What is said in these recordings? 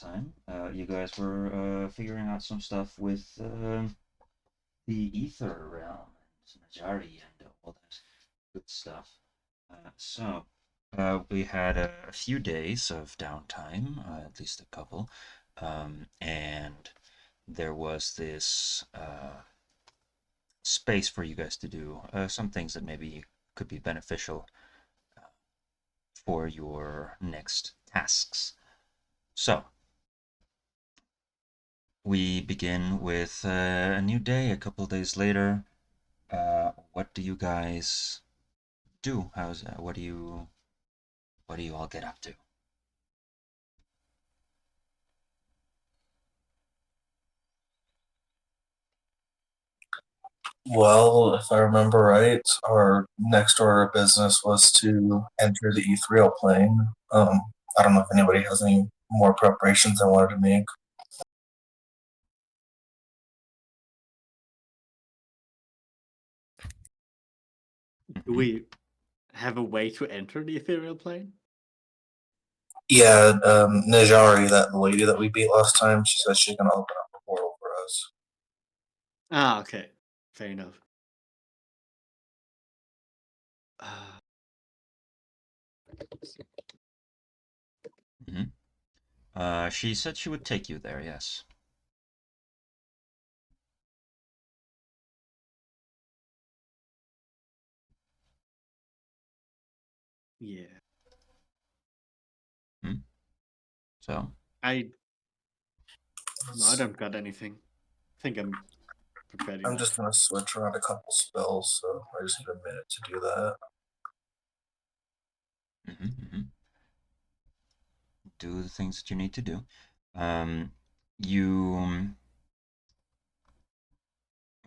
time, you guys were figuring out some stuff with the ether realm and Najari and all that good stuff. We had a few days of downtime, at least a couple, and there was this space for you guys to do some things that maybe could be beneficial for your next tasks. So, we begin with a new day a couple days later. What do you guys do? What do you all get up to? Well, if I remember right, our next order of business was to enter the ethereal plane. I don't know if anybody has any more preparations they wanted to make. Do we have a way to enter the ethereal plane? Yeah, Najari, that lady that we beat last time, she said she's gonna open up a portal for us. Ah, okay. Fair enough. She said she would take you there, yes. Yeah. So? I don't got anything. I think I'm prepared I'm enough. just gonna switch around a couple spells, so I just need a minute to do that. Do the things that you need to do. You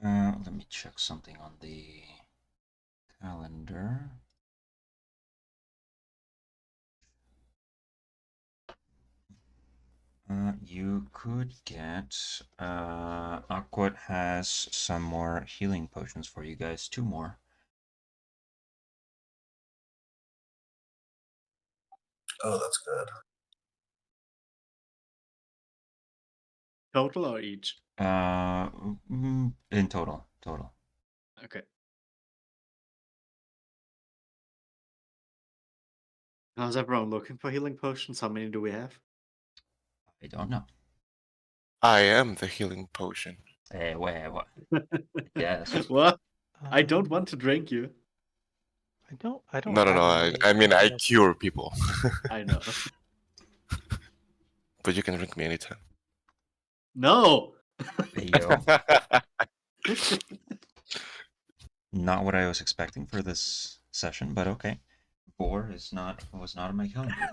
let me check something on the calendar. You could get Aquat has some more healing potions for you guys, 2 more. Oh, that's good. Total or each? In total. Okay. How's everyone looking for healing potions? How many do we have? I don't know. I am the healing potion. What? Yes. What? I don't want to drink you. I don't No. have any. I mean, I don't- cure people, I know. but you can drink me anytime. No. There you go. Not what I was expecting for this session, but okay. 4 was not on my calendar.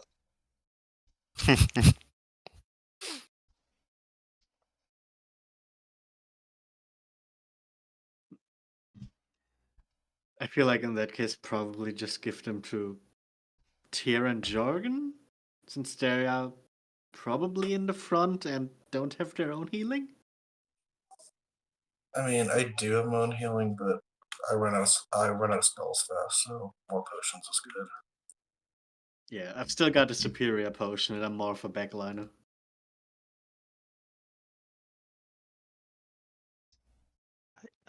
I feel like in that case, probably just give them to Tyr and Jorgen, since they are probably in the front and don't have their own healing. I mean, I do have my own healing, but I run out of spells fast, so more potions is good. Yeah, I've still got a superior potion, and I'm more of a backliner.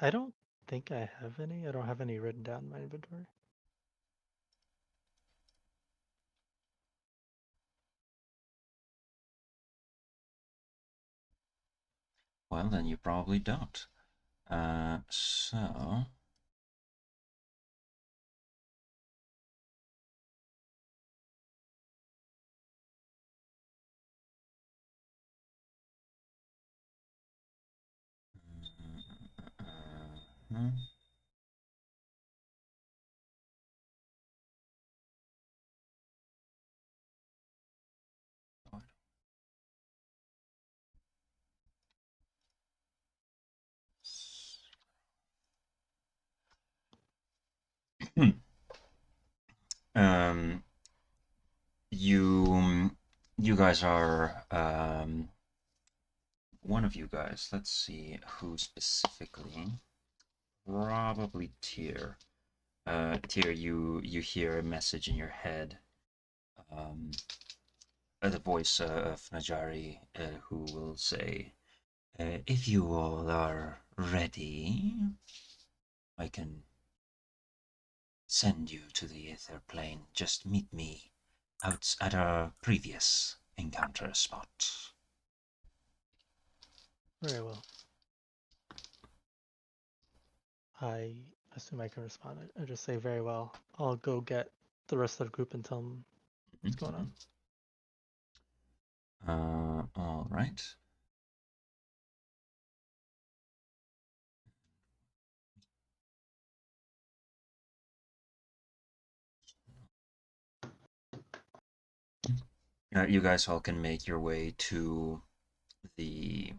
I don't think I have any. I don't have any written down in my inventory. Well, then you probably don't. So... um, you guys are one of you guys. Let's see who specifically. Probably Tyr. Tyr, you hear a message in your head. the voice of Najari, who will say, if you all are ready, I can send you to the Aether Plane. Just meet me out at our previous encounter spot. Very well. I assume I can respond. I just say very well. I'll go get the rest of the group and tell them what's going on. All right. You guys all can make your way to the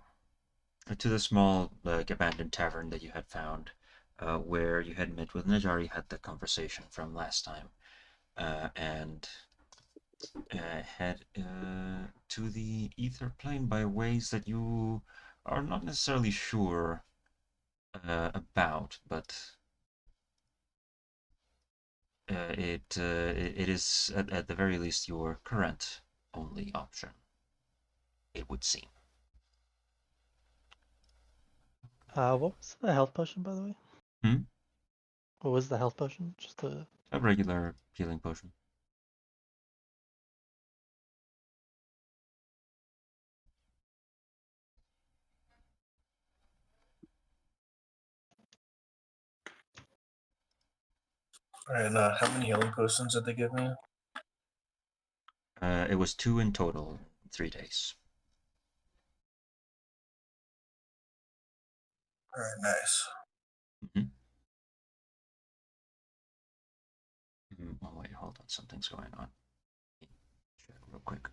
small abandoned tavern that you had found, where you had met with Najari, had the conversation from last time, and head to the Ether Plane by ways that you are not necessarily sure about, but it is at the very least your current only option, it would seem. What was the health potion, by the way? Hmm? What was the health potion? Just a regular healing potion. Alright, how many healing potions did they give me? It was 2 in total, 3 days. Alright, nice. Oh wait, hold on, something's going on. Check real quick.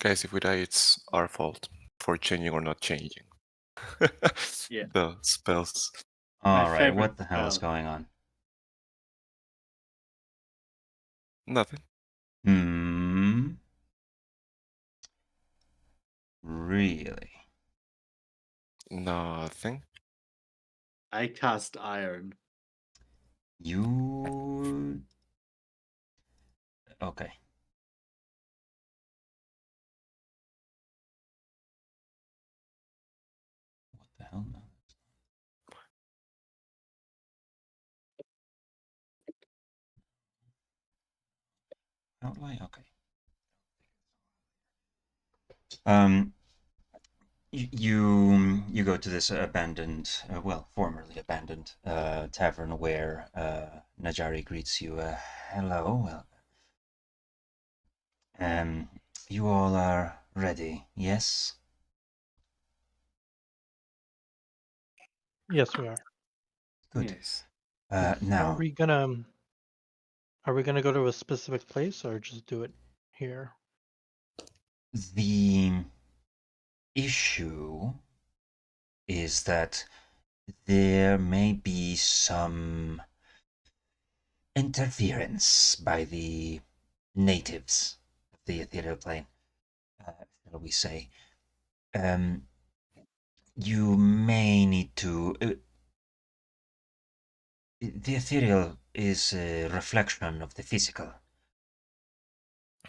Guys, if we die, it's our fault for changing or not changing. Yeah. The spells. My All right, favorite what the hell is spell. going on? Nothing. Really? Nothing. I cast iron. You... Okay. What the hell now? How do I? Okay. You go to this abandoned, formerly abandoned tavern where Najari greets you. Hello. Well, you all are ready, yes? yes, we are. Good. Yes. Are Now, we gonna go to a specific place or just do it here? the issue is that there may be some interference by the natives of the ethereal plane, shall we say. You may need to. The ethereal is a reflection of the physical.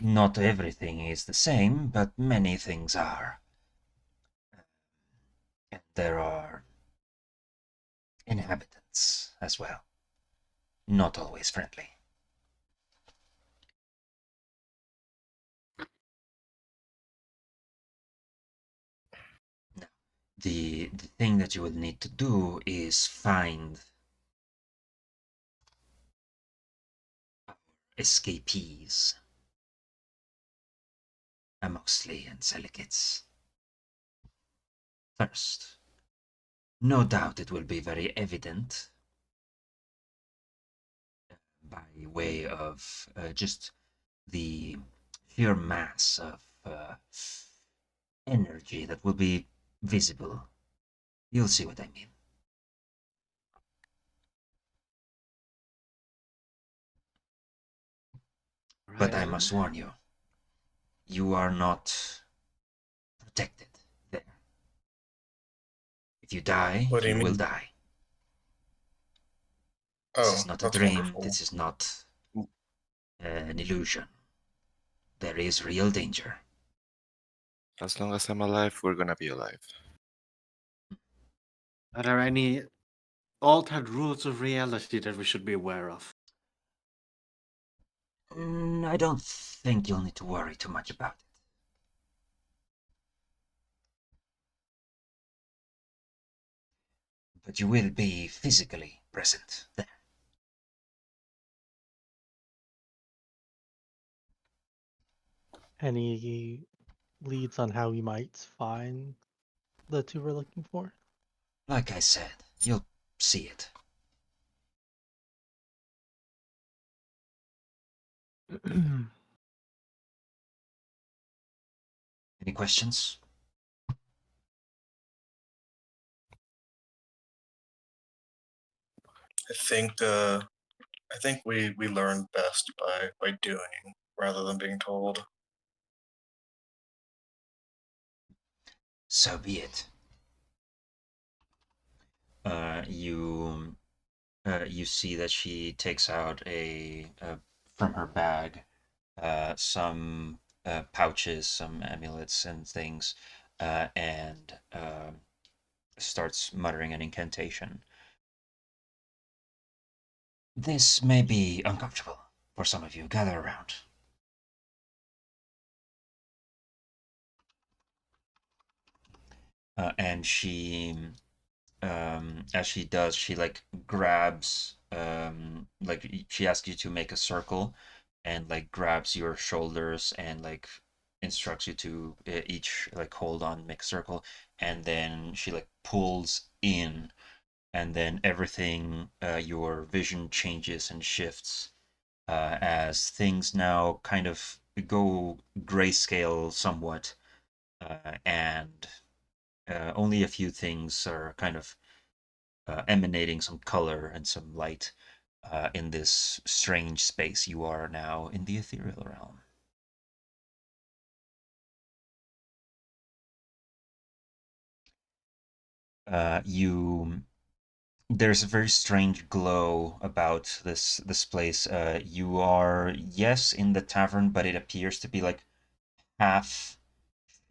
Not everything is the same, but many things are. And there are inhabitants as well. Not always friendly. Now, the thing that you will need to do is find escapees, mostly and silicates. First, No doubt it will be very evident by way of just the sheer mass of energy that will be visible. You'll see what I mean. But I Right. must warn you, you are not protected there. If you die, What do you you will mean? die. This Oh, is not a that's dream. wonderful. This is not an illusion. There is real danger. As long as I'm alive, we're gonna be alive. Are there any altered rules of reality that we should be aware of? I don't think you'll need to worry too much about it. But you will be physically present there. Any leads on how we might find the two we're looking for? Like I said, you'll see it. Any questions? I think we learn best by doing rather than being told. So be it. You you see that she takes out from her bag some pouches, some amulets and things, and starts muttering an incantation. This may be uncomfortable for some of you. Gather around. And she as she does, she like grabs like she asks you to make a circle and like grabs your shoulders and like instructs you to each like hold on, make a circle, and then she like pulls in, and then everything your vision changes and shifts as things now kind of go grayscale somewhat, and only a few things are kind of emanating some color and some light in this strange space. You are now in the ethereal realm. You There's a very strange glow about this place. You are, yes, in the tavern, but it appears to be like half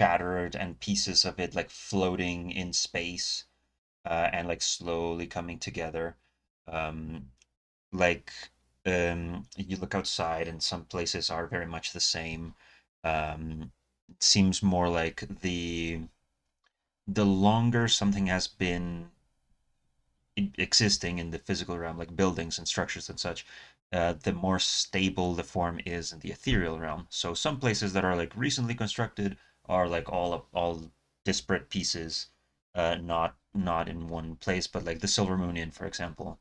shattered and pieces of it like floating in space and like slowly coming together. Um, like you look outside and some places are very much the same. It seems more like the longer something has been existing in the physical realm, like buildings and structures and such, the more stable the form is in the ethereal realm. So some places that are like recently constructed are like all disparate pieces, not in one place, but like the Silver Moon Inn, for example.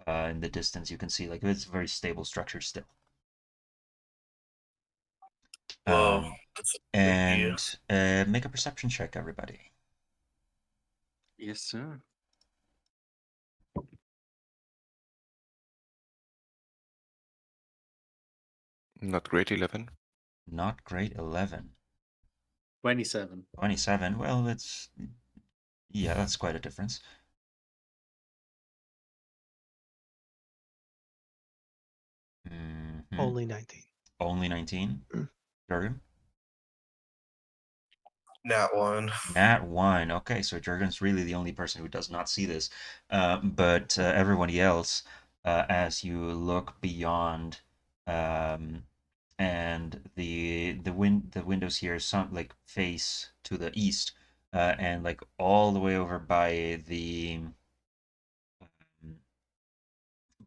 In the distance, you can see like it's a very stable structure still. Whoa, Um, that's creepy. and make a perception check, everybody. Yes, sir. Not great, 11. Not great, 11. 27. 27. Well, yeah, that's quite a difference. Only 19. Only 19. Jurgen? Nat one. Nat 1. Okay, so Jurgen's really the only person who does not see this. But everybody else, as you look beyond, um, and the windows here some like face to the east, and like all the way over by the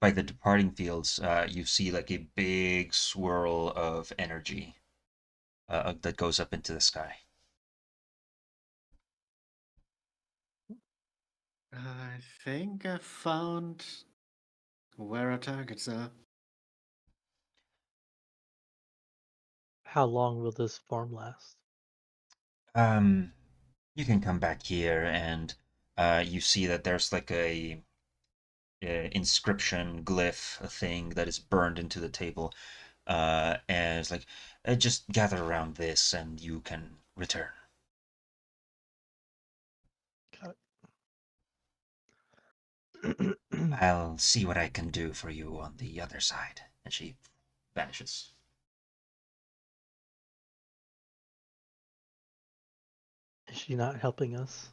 departing fields, you see like a big swirl of energy that goes up into the sky. I think I found where our targets are. How long will this form last? You can come back here and you see that there's like a inscription glyph, a thing that is burned into the table, and it's like just gather around this and you can return. Got it. I'll see what I can do for you on the other side. And she vanishes. Is she not helping us?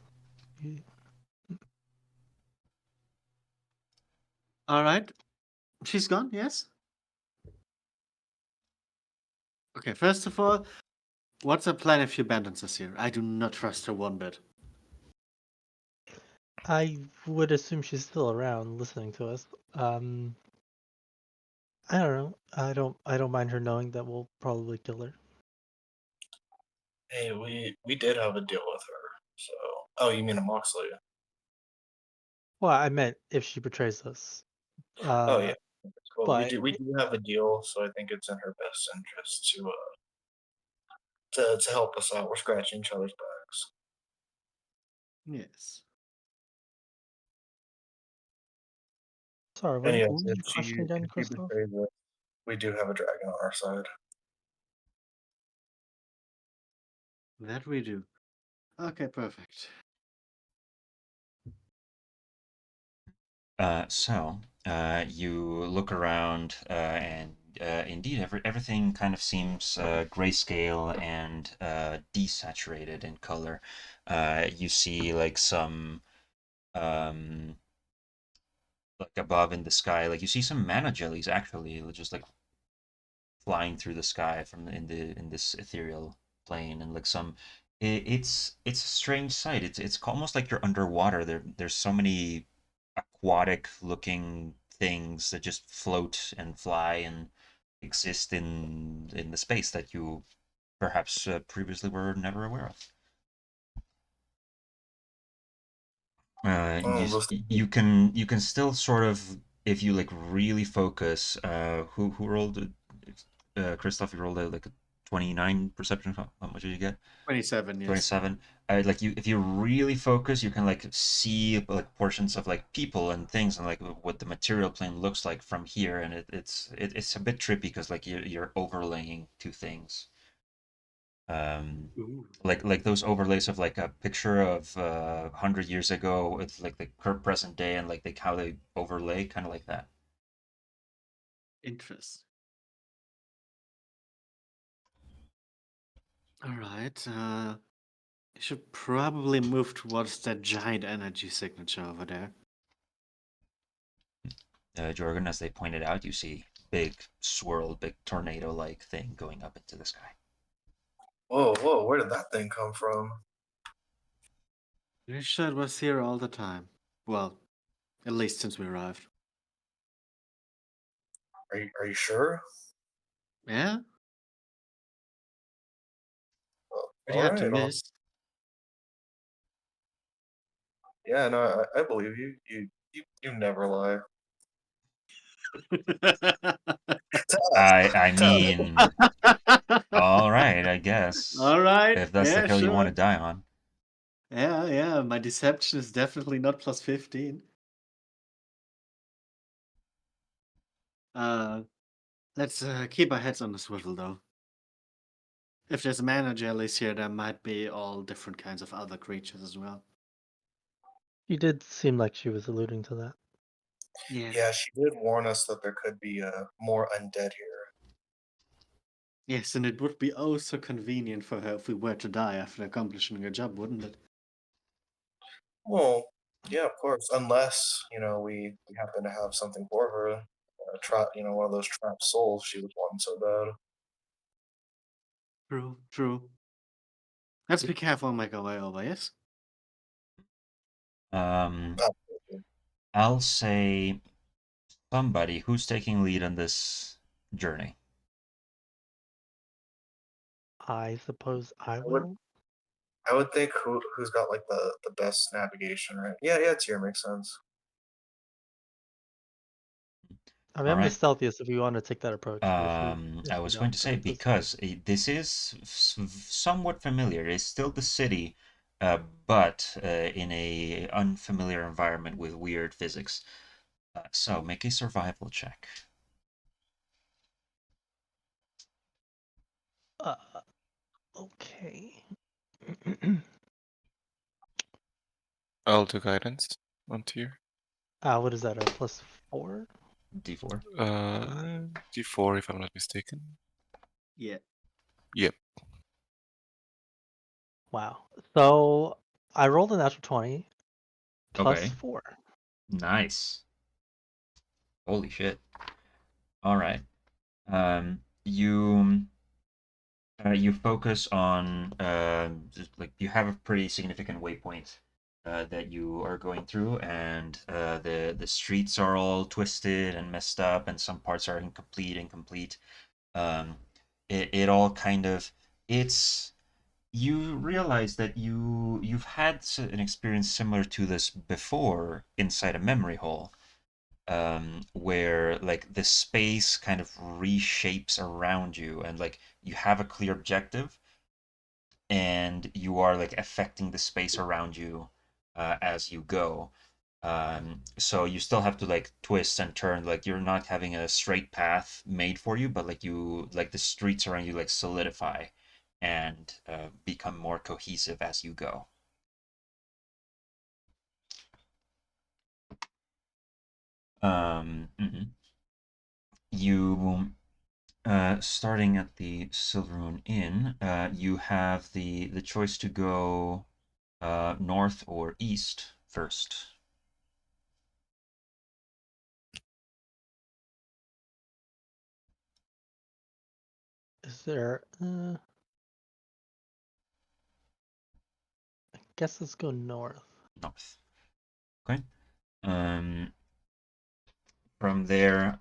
All right. She's gone, yes? Okay, first of all, what's her plan if she abandons us here? I do not trust her one bit. I would assume she's still around listening to us. I don't know. I don't mind her knowing that we'll probably kill her. Hey, we did have a deal with her. So, oh, you mean a Moxley? Well, I meant if she betrays us. Oh yeah. Well, But we do have a deal, so I think it's in her best interest to help us out. We're scratching each other's backs. Yes. sorry, And yes, what was your question again, if she Christoph? betrays us, we do have a dragon on our side. That we do. Okay, perfect. You look around, and indeed, everything kind of seems grayscale and desaturated in color. You see, like some, like above in the sky, like you see some mana jellies actually, just like flying through the sky from in this ethereal plane, and like some. It's a strange sight. It's almost like you're underwater. There's so many aquatic looking things that just float and fly and exist in the space that you perhaps previously were never aware of. Oh, those You can still sort of, if you like really focus. Who rolled? Christoph, you rolled like a 29 perception. How much did you get? 27, yes. 27. Like you, if you really focus, you can like see like portions of like people and things and like what the material plane looks like from here, and it's a bit trippy because like you're overlaying two things. Um, Ooh. like those overlays of like a picture of 100 years ago with like the current present day and like how they overlay, kind of like that. Interest. All right. You should probably move towards that giant energy signature over there. Jorgen, as they pointed out, you see big swirl, big tornado-like thing going up into the sky. whoa, where did that thing come from? You sure it was here all the time? Well, at least since we arrived. Are you sure? Yeah? Well, Pretty all hard to right. miss. Yeah, no, I believe you. You never lie. I mean, all right, I guess. All right. If that's the Yeah, hill you want to sure. die on. Yeah. My deception is definitely not plus 15. Uh, let's keep our heads on the swivel, though. If there's mana jellies here, there might be all different kinds of other creatures as well. She did seem like she was alluding to that. Yeah. Yeah, she did warn us that there could be more undead here. Yes, and it would be oh so convenient for her if we were to die after accomplishing her job, wouldn't it? Well, yeah, of course, unless we happen to have something for her, one of those trapped souls she was wanting so bad. True. Let's be careful and make our way over, yes? Um, Absolutely. I'll say somebody who's taking lead on this journey. I suppose I I would will. I would think who's got like the best navigation, right? Yeah, tier makes sense. I mean, All I'm the right. stealthiest if you want to take that approach, but if I you was going don't, to then say it does. because this is somewhat familiar. It's still the city, but in a unfamiliar environment with weird physics. So make a survival check. Uh, okay. I'll do guidance on tier. What is that? A +4? D4. D4 if I'm not mistaken. Yeah. Yep. Wow. So I rolled a natural 20 Okay. +4. Nice. Holy shit. All right. You you focus on just like you have a pretty significant waypoint that you are going through, and the streets are all twisted and messed up, and some parts are incomplete. Um, it all kind of it's you realize that you've had an experience similar to this before inside a memory hole, where like the space kind of reshapes around you, and like you have a clear objective, and you are like affecting the space around you as you go. So you still have to like twist and turn, like you're not having a straight path made for you, but like you like the streets around you like solidify and become more cohesive as you go. Mhm. You starting at the Silver Moon Inn, you have the choice to go north or east first. Is there? I guess let's go north. North. Okay. Um, from there,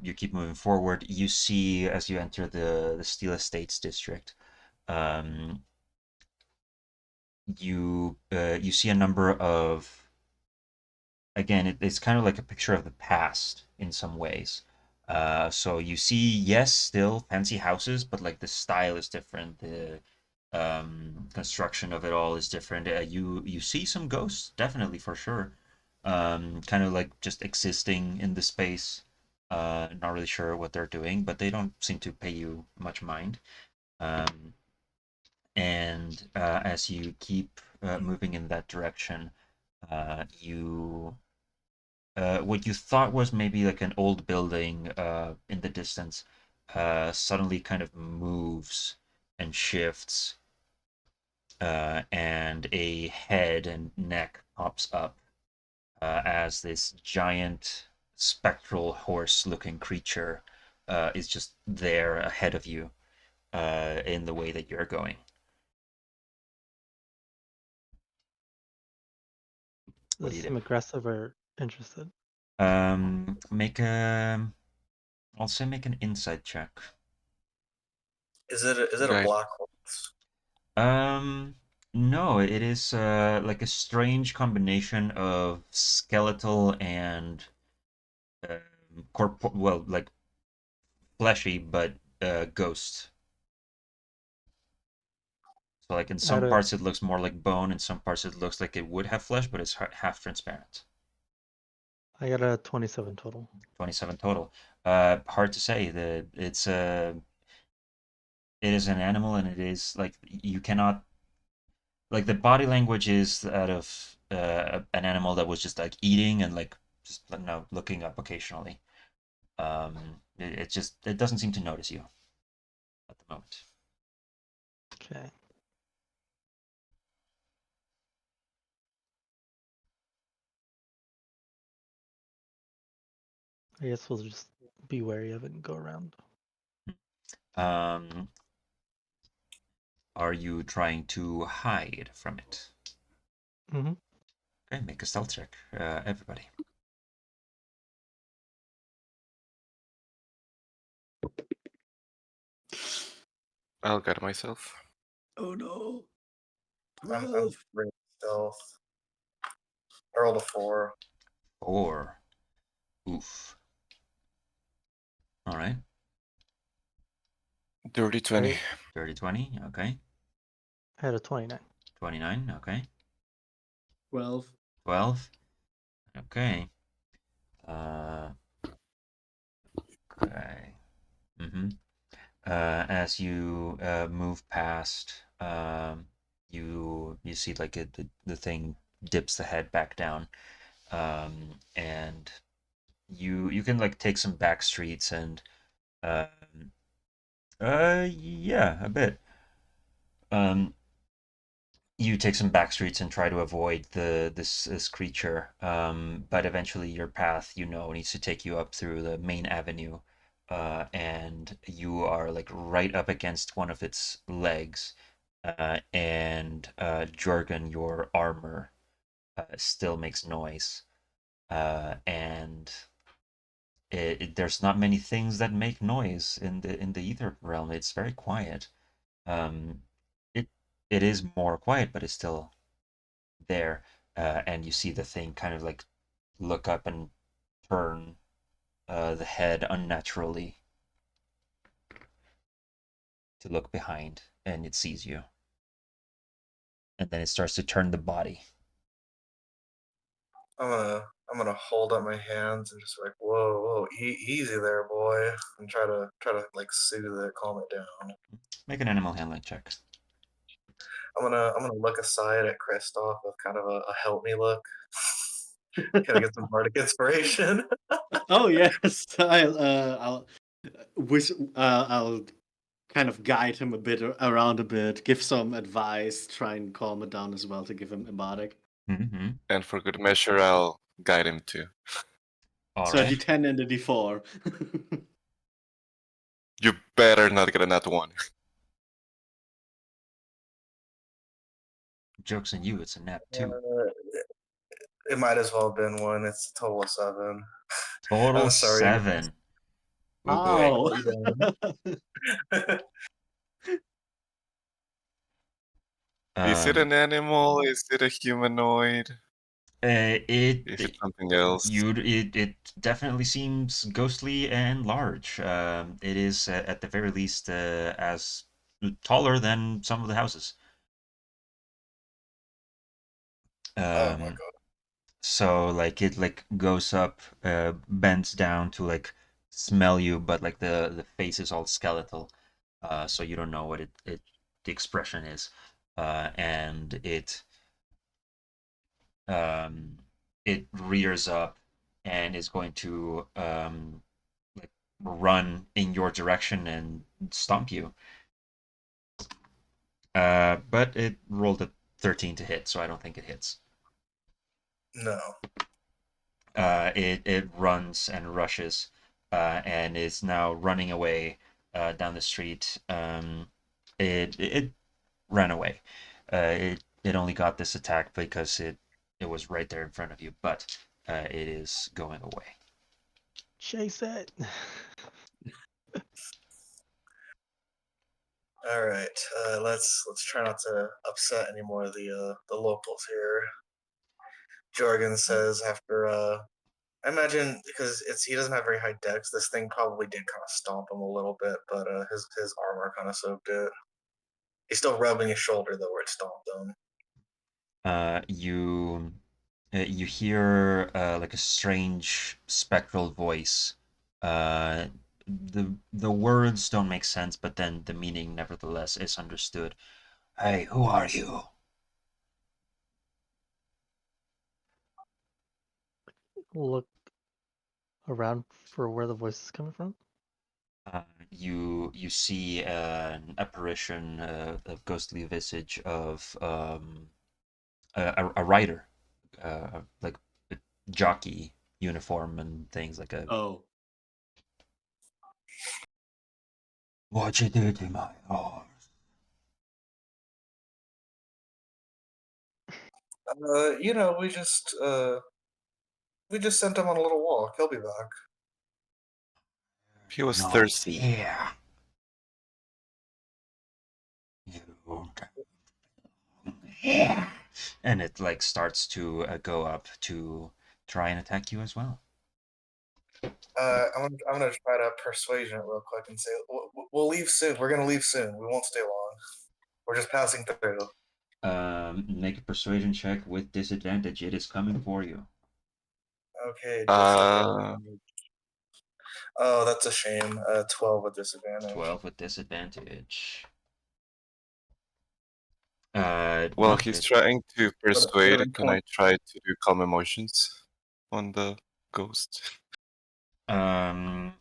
you keep moving forward. You see as you enter the Steel Estates district, um, you see a number of again, it's kind of like a picture of the past in some ways. So you see, yes, still fancy houses, but like the style is different. The construction of it all is different. You see some ghosts, definitely for sure. Kind of like just existing in the space. Not really sure what they're doing, but they don't seem to pay you much mind. Um, and as you keep moving in that direction, you what you thought was maybe like an old building in the distance suddenly kind of moves and shifts, and a head and neck pops up as this giant spectral horse looking creature is just there ahead of you in the way that you're going. What Does do it you seem aggressive or interested? do? Make a, I'll say make an insight check. Is it a Guide. black horse? Um, no, it is like a strange combination of skeletal and well, like fleshy, but ghost. So like in Out some of parts it looks more like bone, in some parts it looks like it would have flesh, but it's half transparent. I got a 27 total. 27 total. Hard to say. It is an animal, and it is like you cannot like the body language is that of an animal that was just like eating and like just looking up occasionally. It just it doesn't seem to notice you at the moment. Okay. I guess we'll just be wary of it and go around. Um, are you trying to hide from it? Mm-hmm. Okay, make a stealth check, everybody. I'll guide myself. Oh no. I'm 12. great stealth. I rolled a 4. 4. Oof. All right. Dirty 20. Dirty 20. Okay. I had a 29. 29. Okay. 12. 12. Okay. Okay. Mm-hmm. As you move past, you see like the thing dips the head back down, and you can like take some back streets and yeah, a bit. Um, you take some back streets and try to avoid this creature, but eventually your path, needs to take you up through the main avenue, and you are like right up against one of its legs, and Jorgen, your armor still makes noise, and there's not many things that make noise in the ether realm. It's very quiet. Um, it it is more quiet, but it's still there, and you see the thing kind of like look up and turn the head unnaturally to look behind, and it sees you, and then it starts to turn the body. I'm gonna hold up my hands and just like, whoa, whoa, easy there, boy, and try to like soothe it, calm it down. Make an animal handling check. I'm gonna look aside at Kristoff with kind of a help me look. Can I get some bardic inspiration? Oh yes, I'll kind of guide him a bit around a bit, give some advice, try and calm it down as well to give him embardic. Mm-hmm. And for good measure, I'll guide him too. All So a right. D10 and a D4. You better not get a nat 1. Joke's on you. It's a nat 2. It might as well have been one. It's a total of 7. Total I'm sorry. 7. Oh boy. Ow! Is it Um, an animal? Is it a humanoid? it Is it something else? it definitely seems ghostly and large. It is at the very least as taller than some of the houses. Oh my Um, god. so like it like goes up, bends down to like smell you, but like the face is all skeletal, so you don't know what it the expression is, and um it rears up and is going to like run in your direction and stomp you. But it rolled a 13 to hit, so I don't think it hits. No. It runs and rushes, and is now running away down the street. It ran away. It only got this attack because it was right there in front of you, but it is going away. Chase it. All right. Let's try not to upset any more of the locals here. Jorgen says after I imagine because he doesn't have very high dex, this thing probably did kind of stomp him a little bit, but his armor kind of soaked it. He's still rubbing his shoulder though where it stomped him. You hear like a strange spectral voice. The words don't make sense, but then the meaning nevertheless is understood. Hey, who are you? Look around for where the voice is coming from. You see an apparition of ghostly visage of a rider, like a jockey uniform and things like a. Oh. What you do to my horse? We just sent him on a little walk. He'll be back. He was No thirsty. fear. You won't and it like starts to go up to try and attack you as well. I'm gonna try to persuasion it real quick and say we'll leave soon. We're gonna leave soon. We won't stay long. We're just passing through. Make a persuasion check with disadvantage. It is coming for you. Okay, Uh, disadvantage. Oh, that's a shame. 12 with disadvantage. 12 with disadvantage. well, No, he's it, trying to persuade. in Can I try to do calm emotions on the ghost? um,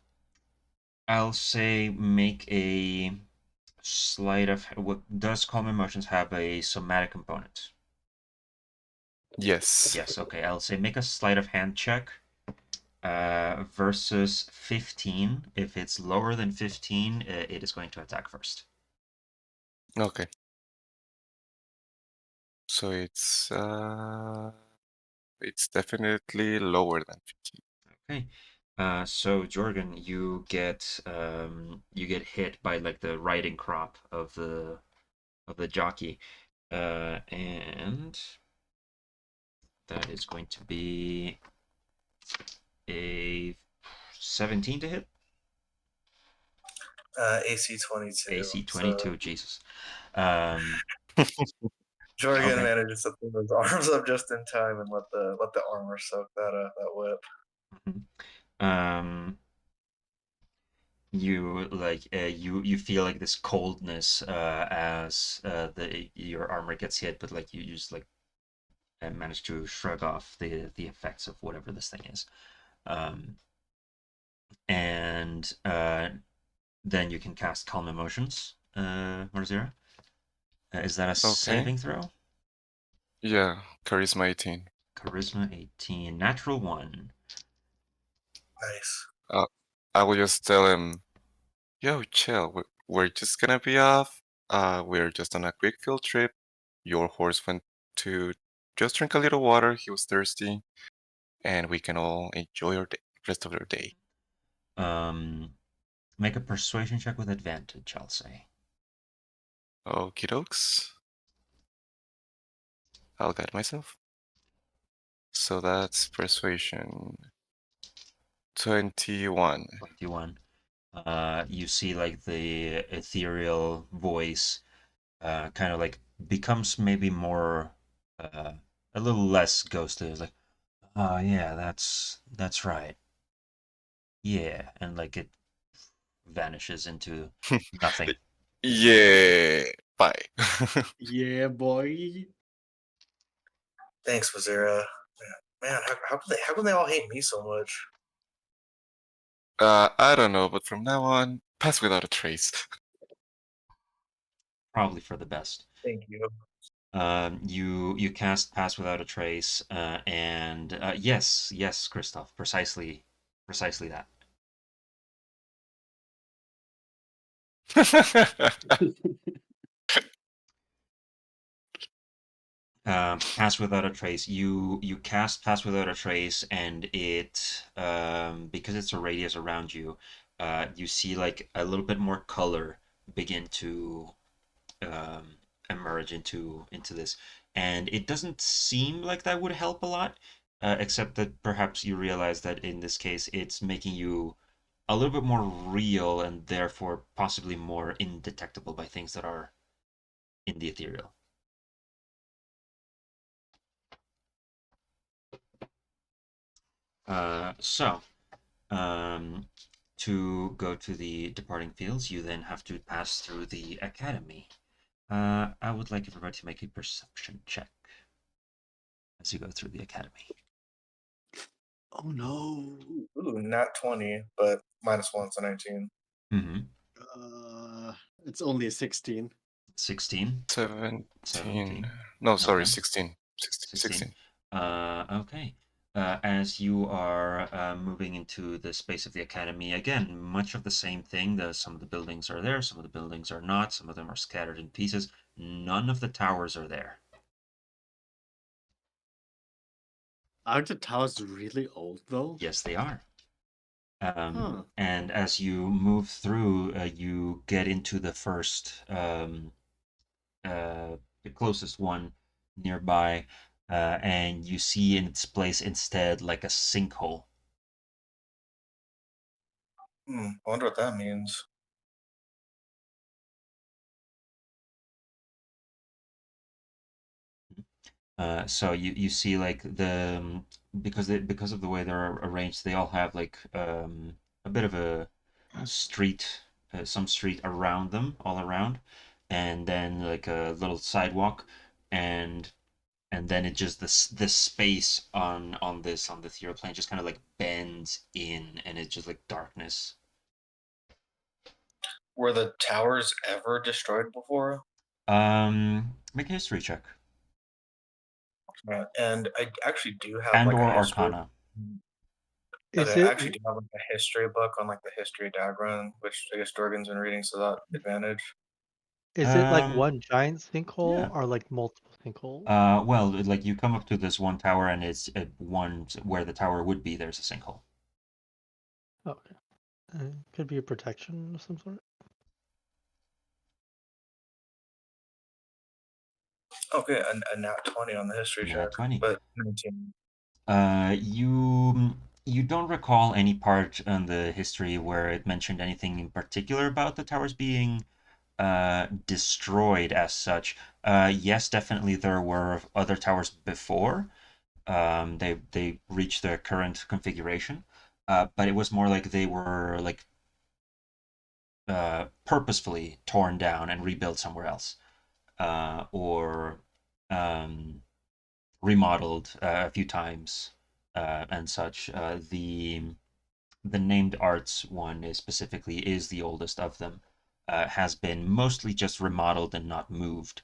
I'll say make a sleight of what does calm emotions have a somatic component? Yes. Yes, okay. I'll say make a sleight of hand check versus 15. If it's lower than 15, it is going to attack first. Okay. So it's definitely lower than 15. Okay. So Jorgen, you get hit by like the riding crop of the jockey, and that is going to be a 17 to hit. AC 22. AC So 22. Jesus. Um, Jorgen okay. manages to put his arms up just in time and let the armor soak that whip. Um, you like you feel like this coldness as the your armor gets hit, but like you just like manage to shrug off the effects of whatever this thing is. And then you can cast Calm Emotions, Marzira. Is that a Okay. saving throw? Yeah, charisma 18. Charisma 18, natural 1. Nice. I will just tell him, yo, chill. We're just gonna be off. We're just on a quick field trip. Your horse went to just drink a little water. He was thirsty, and we can all enjoy our rest of our day. Make a persuasion check with advantage, I'll say. Okie dokes. I'll guide myself. So that's persuasion 21. 21. You see like the ethereal voice kind of like becomes maybe more a little less ghostly. It's like, oh yeah, that's right. Yeah, and like it vanishes into nothing. Yeah, bye. Yeah, boy. Thanks, Wazira. Man, how come they all hate me so much? I don't know, but from now on, pass without a trace. Probably for the best. Thank you. You cast Pass Without a Trace, and yes, Christoph, precisely that. Pass Without a Trace. You cast Pass Without a Trace, and it because it's a radius around you, you see like a little bit more color begin to emerge into this, and it doesn't seem like that would help a lot, except that perhaps you realize that in this case it's making you a little bit more real and therefore possibly more indetectable by things that are in the ethereal. So, um, to go to the departing fields, you then have to pass through the academy. I would like everybody to make a perception check as you go through the academy. Oh no. Ooh, not 20, but -1, so 19. Mm-hmm. It's only a 16. 16, 17. 17. No, sorry, Okay. 16. 16. 16. Okay. As you are moving into the space of the academy, again, much of the same thing. Some of the buildings are there, some of the buildings are not, some of them are scattered in pieces. None of the towers are there. Aren't the towers really old though? Yes, they are. Huh. And as you move through, you get into the first, the closest one, nearby, and you see in its place instead like a sinkhole. I wonder what that means. So you see like because of the way they're arranged, they all have like a bit of a street, some street around them, all around, and then like a little sidewalk, and then it just this space on the ethereal plane just kind of like bends in, and it's just like darkness. Were the towers ever destroyed before? Make a history check And I actually do have and like a or history. Arcana. Is Okay, I it actually do have like a history book on like the history of Dagron, which I guess Jorgen's been reading, so that advantage. like Um, one giant sinkhole yeah. or like multiple sinkholes? Well, like you come up to this one tower, and it's at one where the tower would be. There's a sinkhole. Okay. Could be a protection of some sort. Okay, a nat 20 on the history Nat check, 20. but 19. You don't recall any part in the history where it mentioned anything in particular about the towers being destroyed as such. Yes, definitely there were other towers before they reached their current configuration, but it was more like they were like purposefully torn down and rebuilt somewhere else, or um, remodeled a few times and such. The named arts one is specifically is the oldest of them. Has been mostly just remodeled and not moved,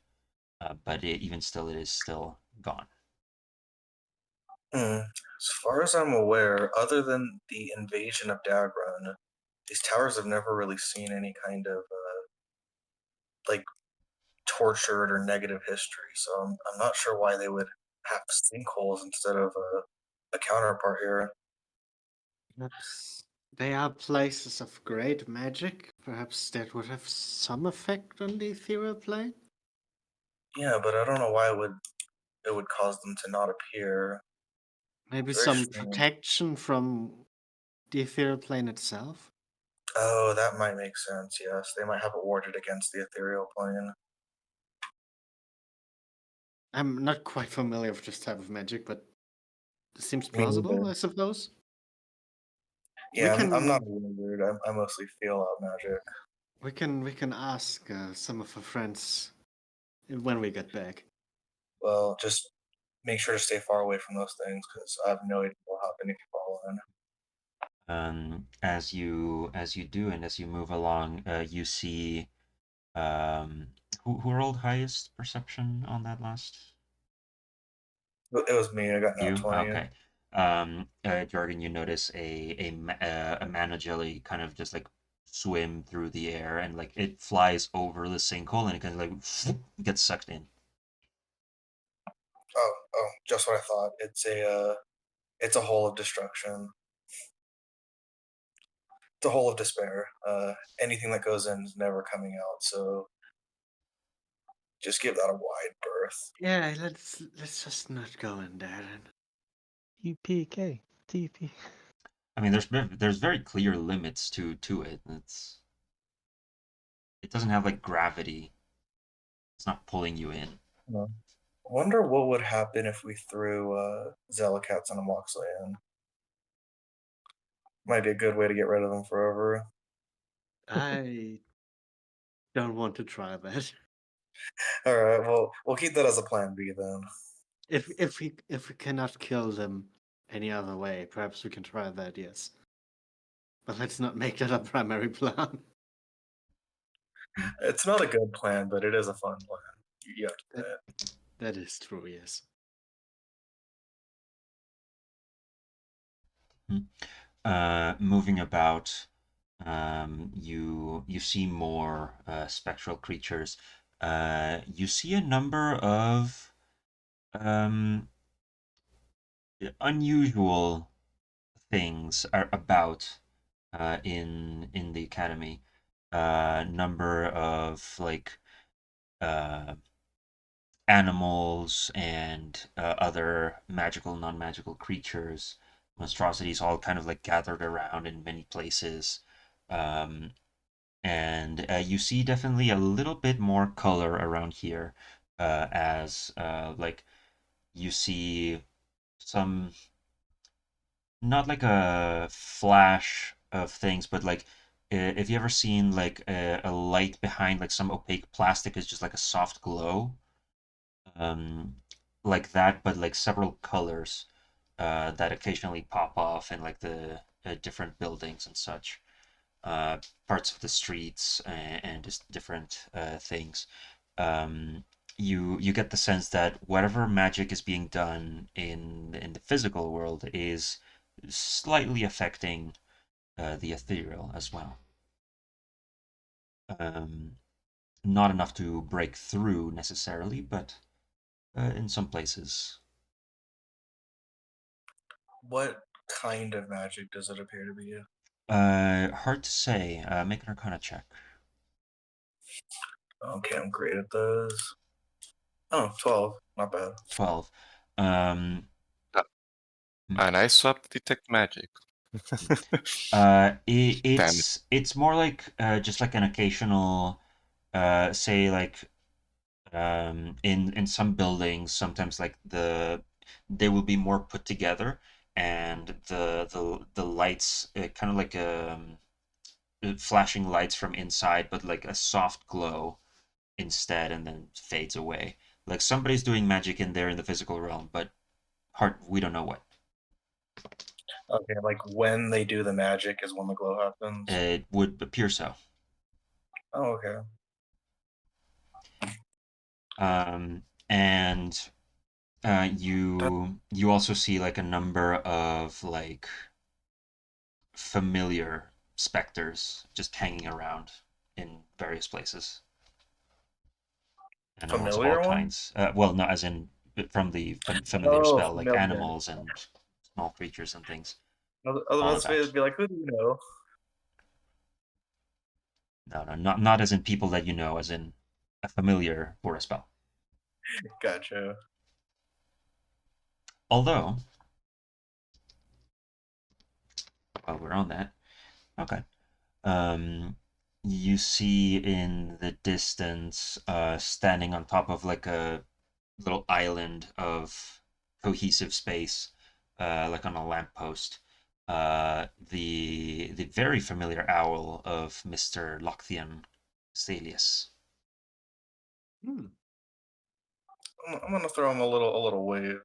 but even still, it is still gone. As far as I'm aware, other than the invasion of Dagron, these towers have never really seen any kind of like tortured or negative history. So I'm not sure why they would have sinkholes instead of a counterpart here. Perhaps they are places of great magic. Perhaps that would have some effect on the ethereal plane. Yeah, but I don't know why it would cause them to not appear. Maybe Very some strange. protection from the ethereal plane itself. Oh, that might make sense. Yes, they might have it warded against the ethereal plane. I'm not quite familiar with this type of magic, but it seems Me plausible, neither. I suppose. We Yeah, I'm not can a wizard. I mostly feel out magic. we can ask some of our friends when we get back. Well, just make sure to stay far away from those things because I have no idea what will happen if you fall in. As you do and as you move along, you see who rolled highest perception on that last? It was me. I got nat You 20. okay? Jorgen, you notice a Manajeli kind of just like swim through the air, and like it flies over the sinkhole, and it kind of like gets sucked in. Oh, just what I thought. It's a hole of destruction. It's a hole of despair. Anything that goes in is never coming out. So just give that a wide berth. Yeah, let's just not go in there then. TPK. TP. I mean, there's very clear limits to it. It doesn't have like gravity. It's not pulling you in. I wonder what would happen if we threw Zellicats and Amoxley in. Might be a good way to get rid of them forever. I don't want to try that. All right, well, we'll keep that as a plan B then. If we cannot kill them any other way, perhaps we can try that, yes. But let's not make that our primary plan. It's not a good plan, but it is a fun plan. You have to That, admit. that is true, yes. Moving about, you see more spectral creatures. You see a number of um, unusual things are about in the academy. Number of like uh, animals and other magical, non-magical creatures, monstrosities, all kind of like gathered around in many places. Um, and you see definitely a little bit more color around here, as like you see some, not like a flash of things, but like if you ever seen like a light behind like some opaque plastic is just like a soft glow, um, like that, but like several colors that occasionally pop off in like the different buildings and such, uh, parts of the streets and just different things. Um, you get the sense that whatever magic is being done in the physical world is slightly affecting the ethereal as well. Um, Not enough to break through necessarily, but in some places. What kind of magic does it appear to be? Hard to say. Make an Arcana check. Okay, I'm great at those. Oh, 12. Not bad. 12. Um, And I swapped detect magic. Damn it. it's more like just like an occasional, say like in some buildings, sometimes like they will be more put together, and the lights kind of like flashing lights from inside, but like a soft glow instead, and then fades away. Like somebody's doing magic in there in the physical realm, but hard we don't know what. Okay, like when they do the magic is when the glow happens. It would appear so. Oh, okay. And That, you also see like a number of like familiar specters just hanging around in various places. Animals of all familiar one? kinds. Well, not as in from the familiar Oh, spell, like familiar. animals and small creatures and things all Otherwise, about. it'd be like, who do you know? No, no, not as in people that you know, as in a familiar for a spell. Gotcha. Although, while we're on that, okay. Um, you see in the distance, standing on top of like a little island of cohesive space, like on a lamppost, the very familiar owl of Mr. Lochthian Stelius. Hmm. I'm gonna throw him a little wave.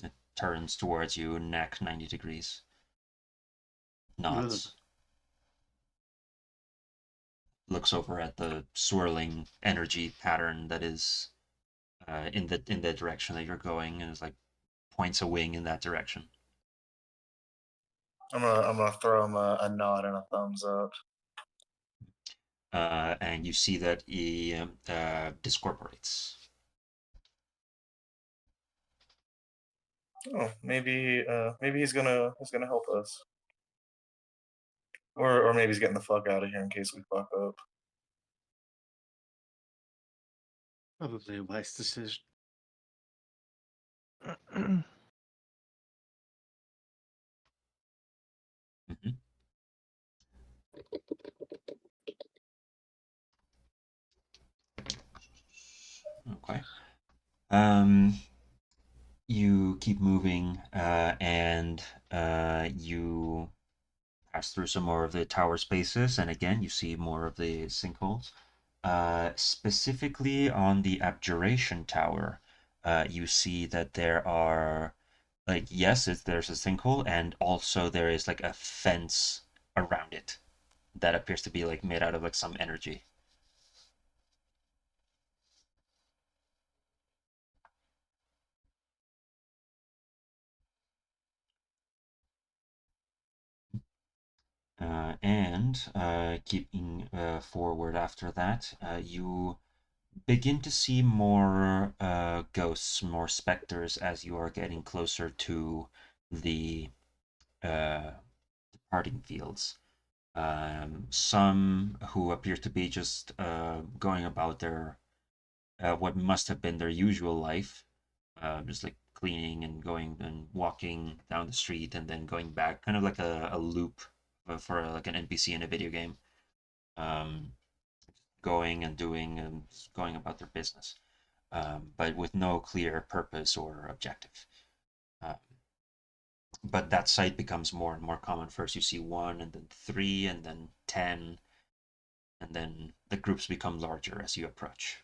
It turns towards you, neck 90 degrees, Ugh. nods, looks over at the swirling energy pattern that is in the direction that you're going, and is like points a wing in that direction. I'm gonna throw him a nod and a thumbs up. And you see that he discorporates. Oh, maybe he's gonna help us, or maybe he's getting the fuck out of here in case we fuck up. Probably a wise decision. Mhm. Okay. Um, you keep moving, and you pass through some more of the tower spaces, and again, you see more of the sinkholes. Specifically on the Abjuration Tower, you see that there are, like, yes, there's a sinkhole, and also there is like a fence around it that appears to be like made out of like some energy. And keeping forward after that, you begin to see more ghosts, more specters as you are getting closer to the departing fields. Some who appear to be just going about their what must have been their usual life, just like cleaning and going and walking down the street and then going back, kind of like a loop for like an NPC in a video game, um, going and doing and going about their business, but with no clear purpose or objective. Uh, but that sight becomes more and more common. First, you see one, and then three, and then 10, and then the groups become larger as you approach.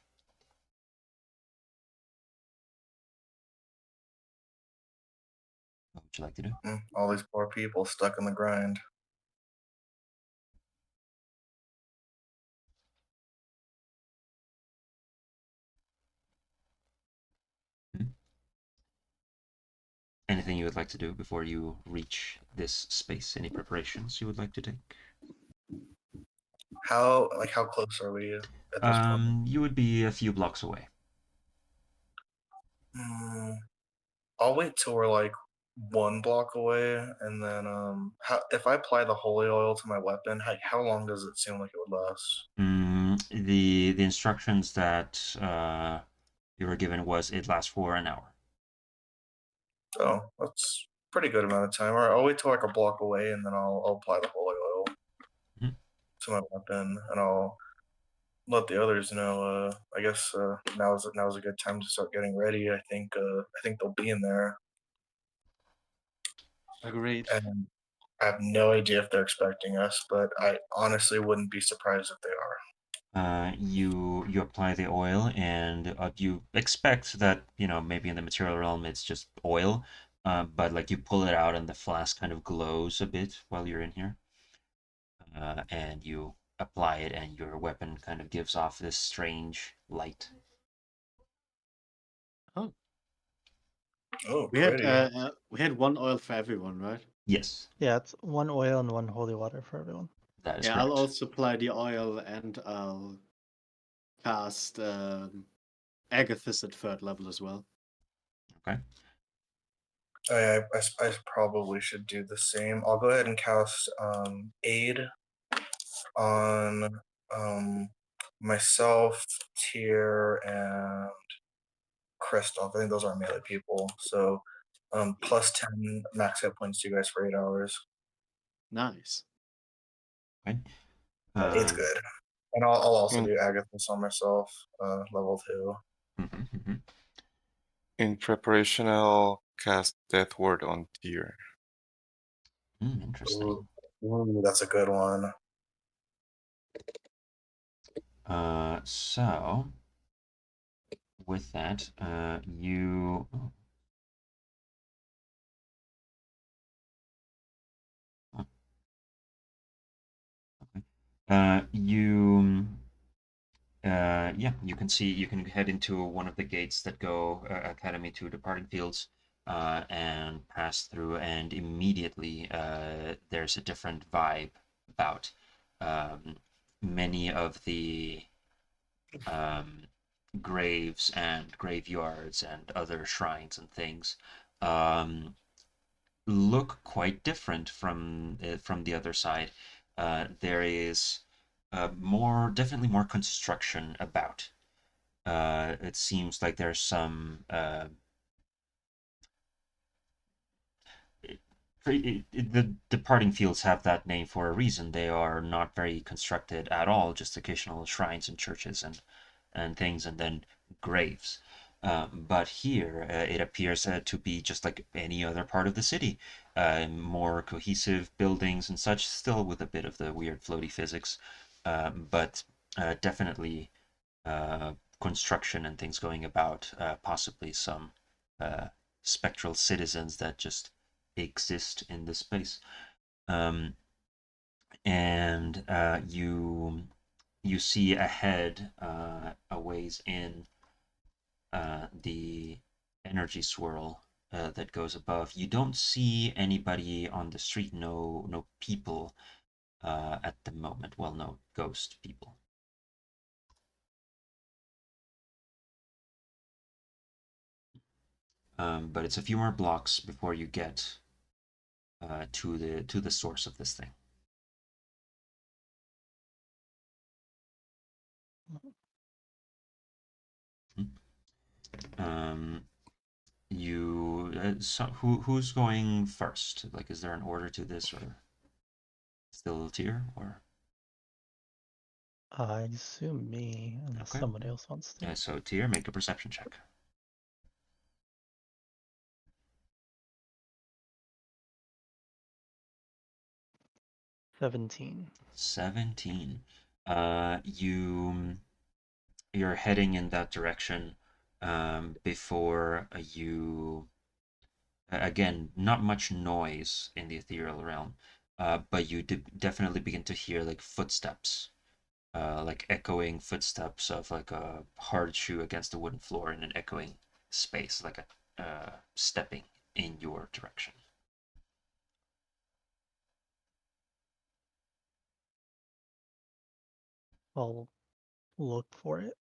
What would you like to do? All these poor people stuck in the grind. Anything you would like to do before you reach this space? Any preparations you would like to take? How close are we at this point? You would be a few blocks away. I'll wait till we're like 1 block away, and then if I apply the holy oil to my weapon, how long does it seem like it would last? The instructions that you were given was it lasts for an hour. Oh, that's pretty good amount of time. All right, I'll wait till like a block away, and then I'll apply the holy oil Mhm. to my weapon, and I'll let the others know. I guess now's a good time to start getting ready. I think they'll be in there, Agreed. and I have no idea if they're expecting us, but I honestly wouldn't be surprised if they are. You apply the oil, and you expect that maybe in the material realm it's just oil, but like you pull it out and the flask kind of glows a bit while you're in here, and you apply it, and your weapon kind of gives off this strange light. Oh, Oh, we had pretty. we had one oil for everyone, right? Yes, Yeah, it's 1 oil and 1 holy water for everyone. that is Yeah, I'll correct. also apply the oil and I'll cast Agathis at 3rd level as well. Okay. I probably should do the same. I'll go ahead and cast aid on myself, Tyr, and Kristoff. I think those are melee people. So plus 10 max hit points to you guys for 8 hours. Nice. Okay. It's good. And I'll also Mm. do Agathis on myself, level 2. In preparation, I'll cast Death Ward on Tyr. Interesting. Ooh, that's a good one. So with that, you. Oh, okay. Yeah, you can see, you can head into one of the gates that go Academy to Departing Fields, and pass through, and immediately there's a different vibe about um, many of the um, graves and graveyards and other shrines and things look quite different from the other side. There is definitely more construction about. It seems like there's some. The departing fields have that name for a reason. They are not very constructed at all, just occasional shrines and churches and things, and then graves. But here, it appears to be just like any other part of the city. More cohesive buildings and such, still with a bit of the weird floaty physics, but definitely construction and things going about, possibly some spectral citizens that just exist in this space. Um, and you see ahead, a ways in, the energy swirl that goes above. You don't see anybody on the street, no people at the moment. Well, no ghost people. But it's a few more blocks before you get to the source of this thing. Who's going first? Like, is there an order to this, or still Tyr, or I assume me, unless okay? somebody else wants to. Yeah, so Tyr, make a perception check. 17. 17. You're heading in that direction before you again, not much noise in the ethereal realm, but you definitely begin to hear like footsteps, like echoing footsteps of like a hard shoe against a wooden floor in an echoing space, like a stepping in your direction. I'll look for it.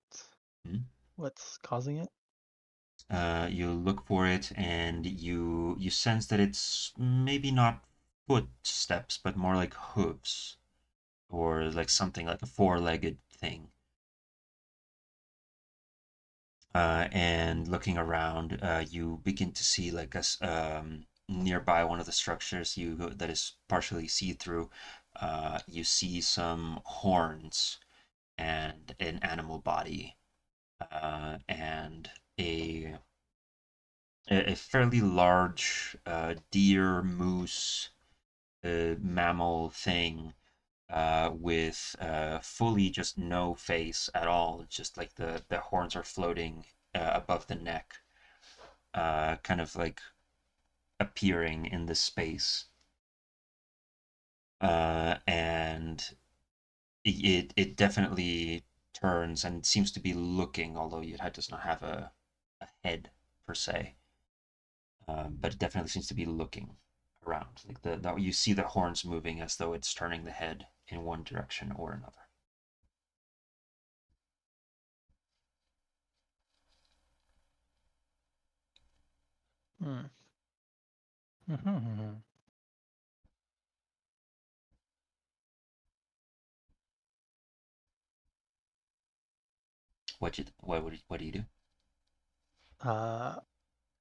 Hmm? What's causing it? You look for it, and you sense that it's maybe not footsteps, but more like hooves, or like something like a four-legged thing. And looking around, you begin to see like nearby one of the structures that is partially see-through. You see some horns and an animal body, and a a fairly large deer, moose, mammal thing with fully just no face at all. It's just like the horns are floating above the neck, kind of like appearing in the space. And it definitely turns and seems to be looking, although it does not have a head per se. But it definitely seems to be looking around. Like you see the horns moving as though it's turning the head in one direction or another. Hmm. Mm-hmm. What do you do?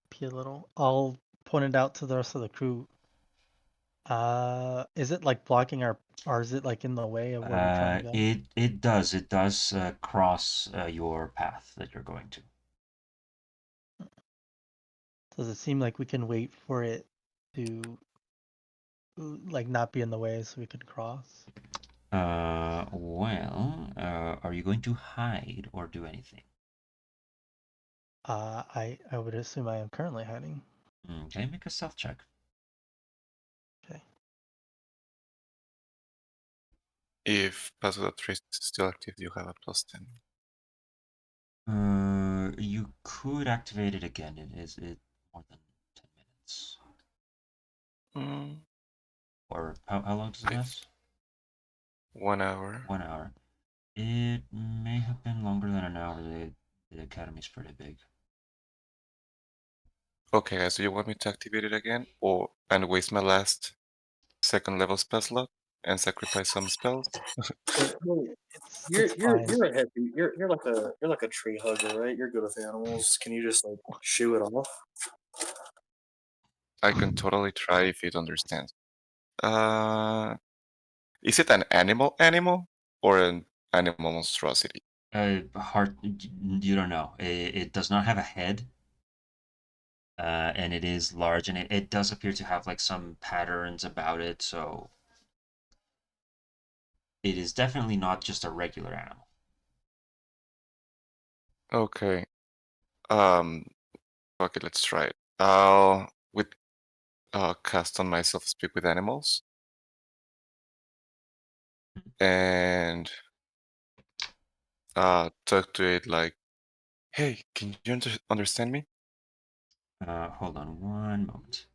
Be a little. I'll point it out to the rest of the crew. Is it like blocking our, or is it like in the way of where we're trying to go? It does cross your path that you're going to. Does it seem like we can wait for it to like not be in the way so we can cross? Are you going to hide or do anything? I would assume I am currently hiding. Okay, make a stealth check. Okay. If Pass Without Trace is still active, you have a +10. You could activate it again. It more than 10 minutes? Mm, Or how long does it I last? 1 hour. 1 hour. It may have been longer than an hour. The academy's pretty big. Okay, guys, do you want me to activate it again, or and waste my last second level spell slot and sacrifice some spells? Well, It's fine. you're a heavy you're like a tree hugger, right? You're good with animals. Can you just like shoo it off? I can totally try if it understands. Is it an animal or an animal monstrosity? Heart, you don't know. It does not have a head, and it is large, and it does appear to have like some patterns about it, so it is definitely not just a regular animal. Okay. Um. Okay, let's try it. I'll with cast on myself speak with animals and talk to it like, "Hey, can you understand me?" Hold on one moment.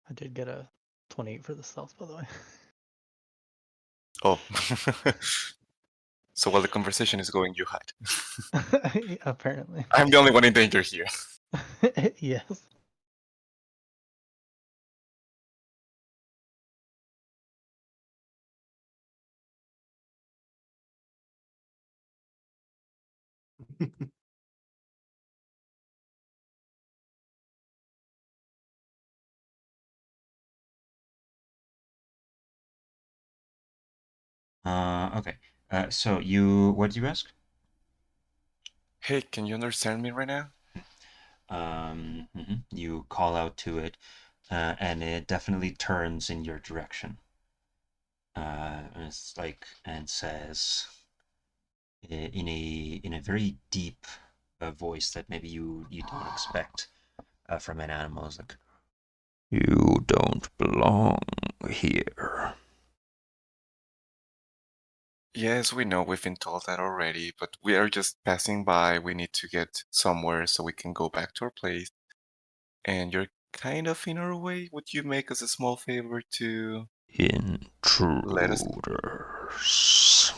I did get a 28 for the stealth, by the way. Oh. So while the conversation is going, you hide. Apparently. I'm the only one in danger here. Yes. Okay. So what did you ask? Hey, can you understand me right now? You call out to it, and it definitely turns in your direction. And it's like and says in a very deep voice that maybe you don't expect from an animal. It's like, you don't belong here. Yes, we know we've been told that already, but we are just passing by. We need to get somewhere so we can go back to our place. And you're kind of in our way. Would you make us a small favor to let us? Intruders.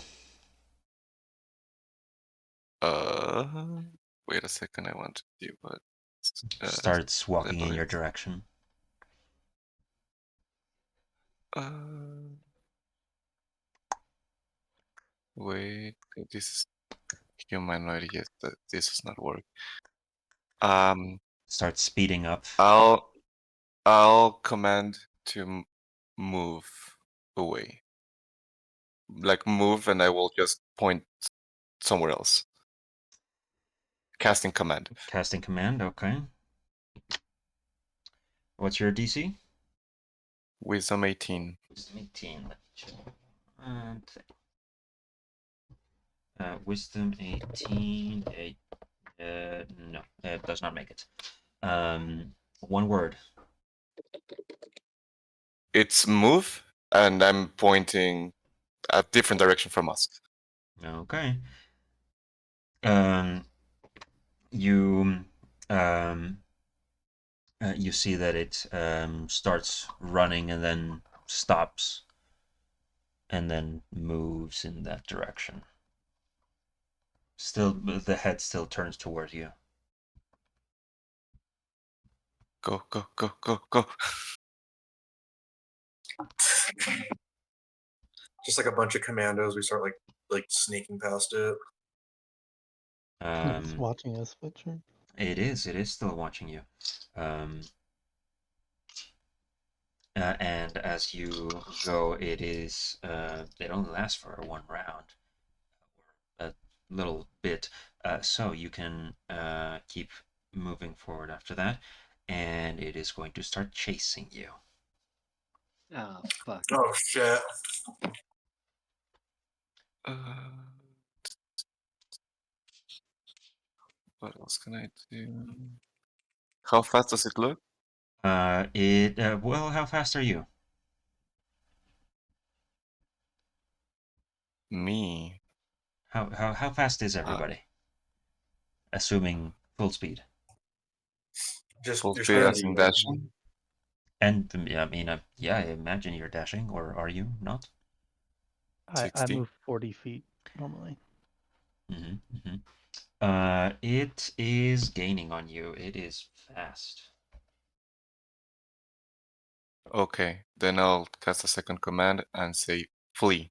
Wait a second. I want to see what. Starts walking in your Elaborate. direction. Wait. This is humanoid. Yes, this does not work. Starts speeding up. I'll command to move away. Like move, and I will just point somewhere else. Casting command. Casting command. Okay. What's your DC? Wisdom 18. Wisdom 18. Let me check. Wisdom 18. No, it does not make it. One word. It's move, and I'm pointing a different direction from us. Okay. You you see that it starts running and then stops and then moves in that direction. Still, the head still turns toward you. Go, go, go, go, go. Just like a bunch of commandos, we start like sneaking past it. It's watching us, but sure. It is still watching you. And as you go, it only lasts for one round, a little bit, so you can keep moving forward after that, and it is going to start chasing you. Ah, fuck. Oh shit! What else can I do? How fast does it look? Well, how fast are you? Me. How fast is everybody? Assuming full speed. Just Full you're speed as standing. in dashing? And I mean, yeah, I imagine you're dashing, or are you not? I 60. move 40 feet normally. It is gaining on you. It is fast. Okay, then I'll cast a second command and say flee.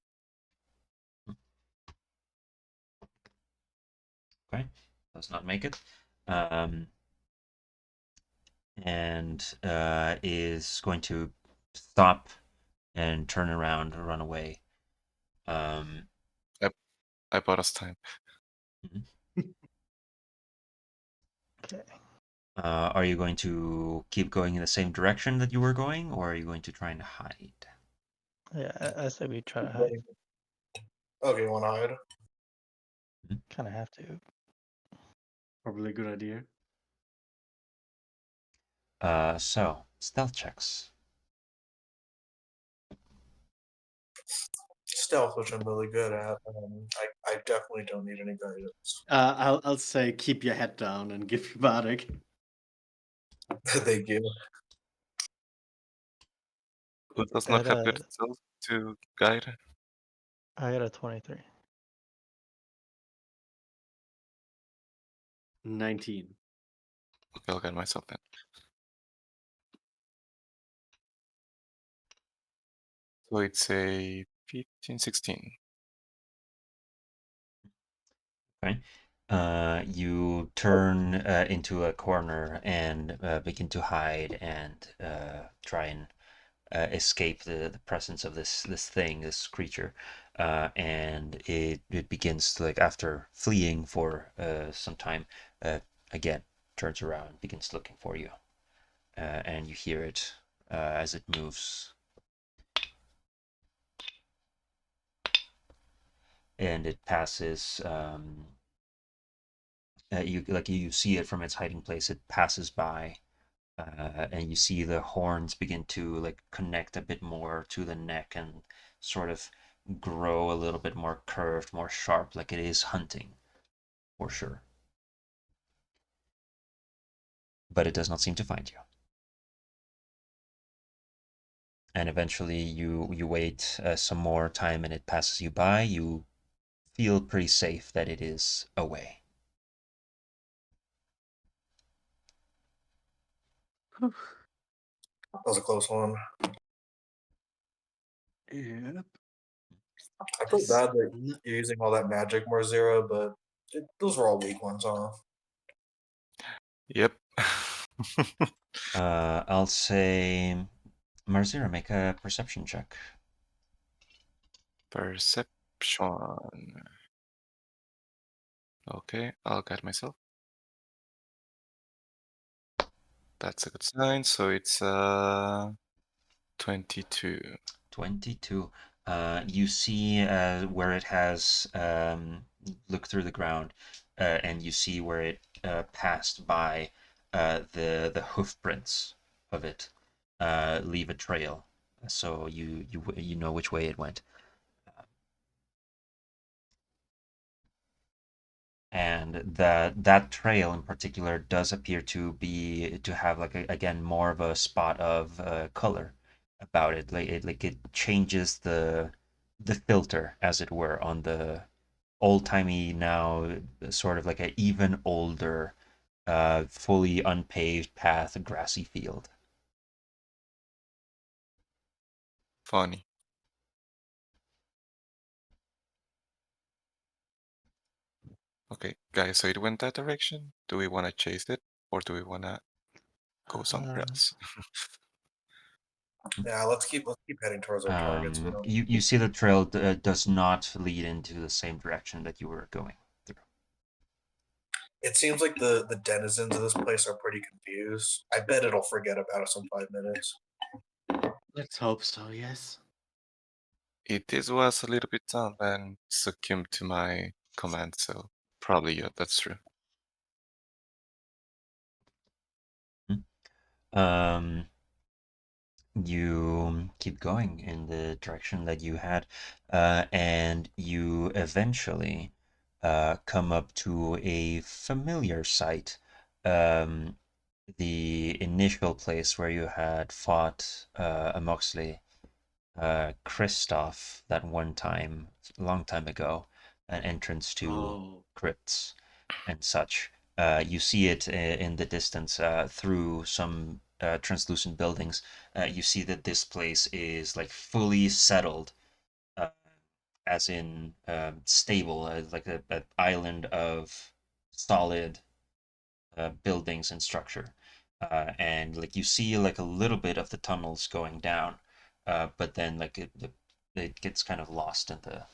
Okay, does not make it. And is going to stop and turn around and run away. I bought us time. Okay. Are you going to keep going in the same direction that you were going, or are you going to try and hide? Yeah, I say we try to hide. Okay, you want to hide? Kind of have to. Probably a good idea. So stealth checks. Stealth, which I'm really good at. I definitely don't need any guidance. I'll say keep your head down and give you bardic. Thank you. Who does I not got have good a skills to guide? I got a 23. 19. Okay, I'll guide myself then. So it's a 15, 16. Okay. You turn into a corner and begin to hide and try and escape the presence of this thing, this creature. And it begins to, like, after fleeing for some time, again turns around, begins looking for you, and you hear it as it moves, and it passes. You see it from its hiding place. It passes by, and you see the horns begin to, like, connect a bit more to the neck and sort of grow a little bit more curved, more sharp, like it is hunting for sure. But it does not seem to find you. And eventually you wait some more time and it passes you by. You feel pretty safe that it is away. That was a close one. Yep. I feel This- bad that n- you're using all that magic more zero, but those were all weak ones, huh? Yep. I'll say, Marzira, make a perception check. Perception. Okay, I'll guide myself. That's a good sign. So it's 22. 22. You see where it has looked through the ground, and you see where it passed by the hoof prints of it leave a trail. So you know which way it went. And that trail in particular does appear to have, like, again, more of a spot of color about it. Like it changes the filter, as it were, on the old-timey, now sort of like an even older fully unpaved path, grassy field. Funny. Okay, guys, so it went that direction. Do we want to chase it or do we want to go somewhere Uh, else? Yeah, let's keep heading towards our targets. You see the trail does not lead into the same direction that you were going through. It seems like the denizens of this place are pretty confused. I bet it'll forget about us in 5 minutes. Let's hope so, yes. Was a little bit dumb and succumbed to my command, so probably yeah, that's true. Um, you keep going in the direction that you had, and you eventually come up to a familiar sight. Um, the initial place where you had fought Amoxley, Kristoff, that one time, a long time ago, an entrance to Oh. crypts and such. You see it in the distance through some translucent buildings. You see that this place is, like, fully settled, uh, as in stable, like an island of solid buildings and structure. And, like, you see, like, a little bit of the tunnels going down, but then, like, it gets kind of lost in the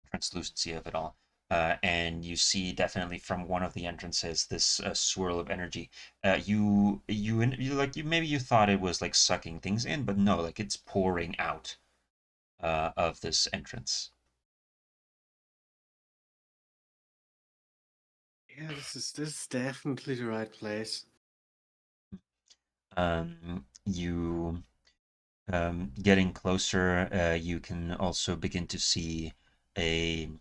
translucency of it all. And you see definitely from one of the entrances this swirl of energy. Maybe you thought it was, like, sucking things in, but no, like, it's pouring out of this entrance. Yeah, this is definitely the right place. You getting closer, you can also begin to see a,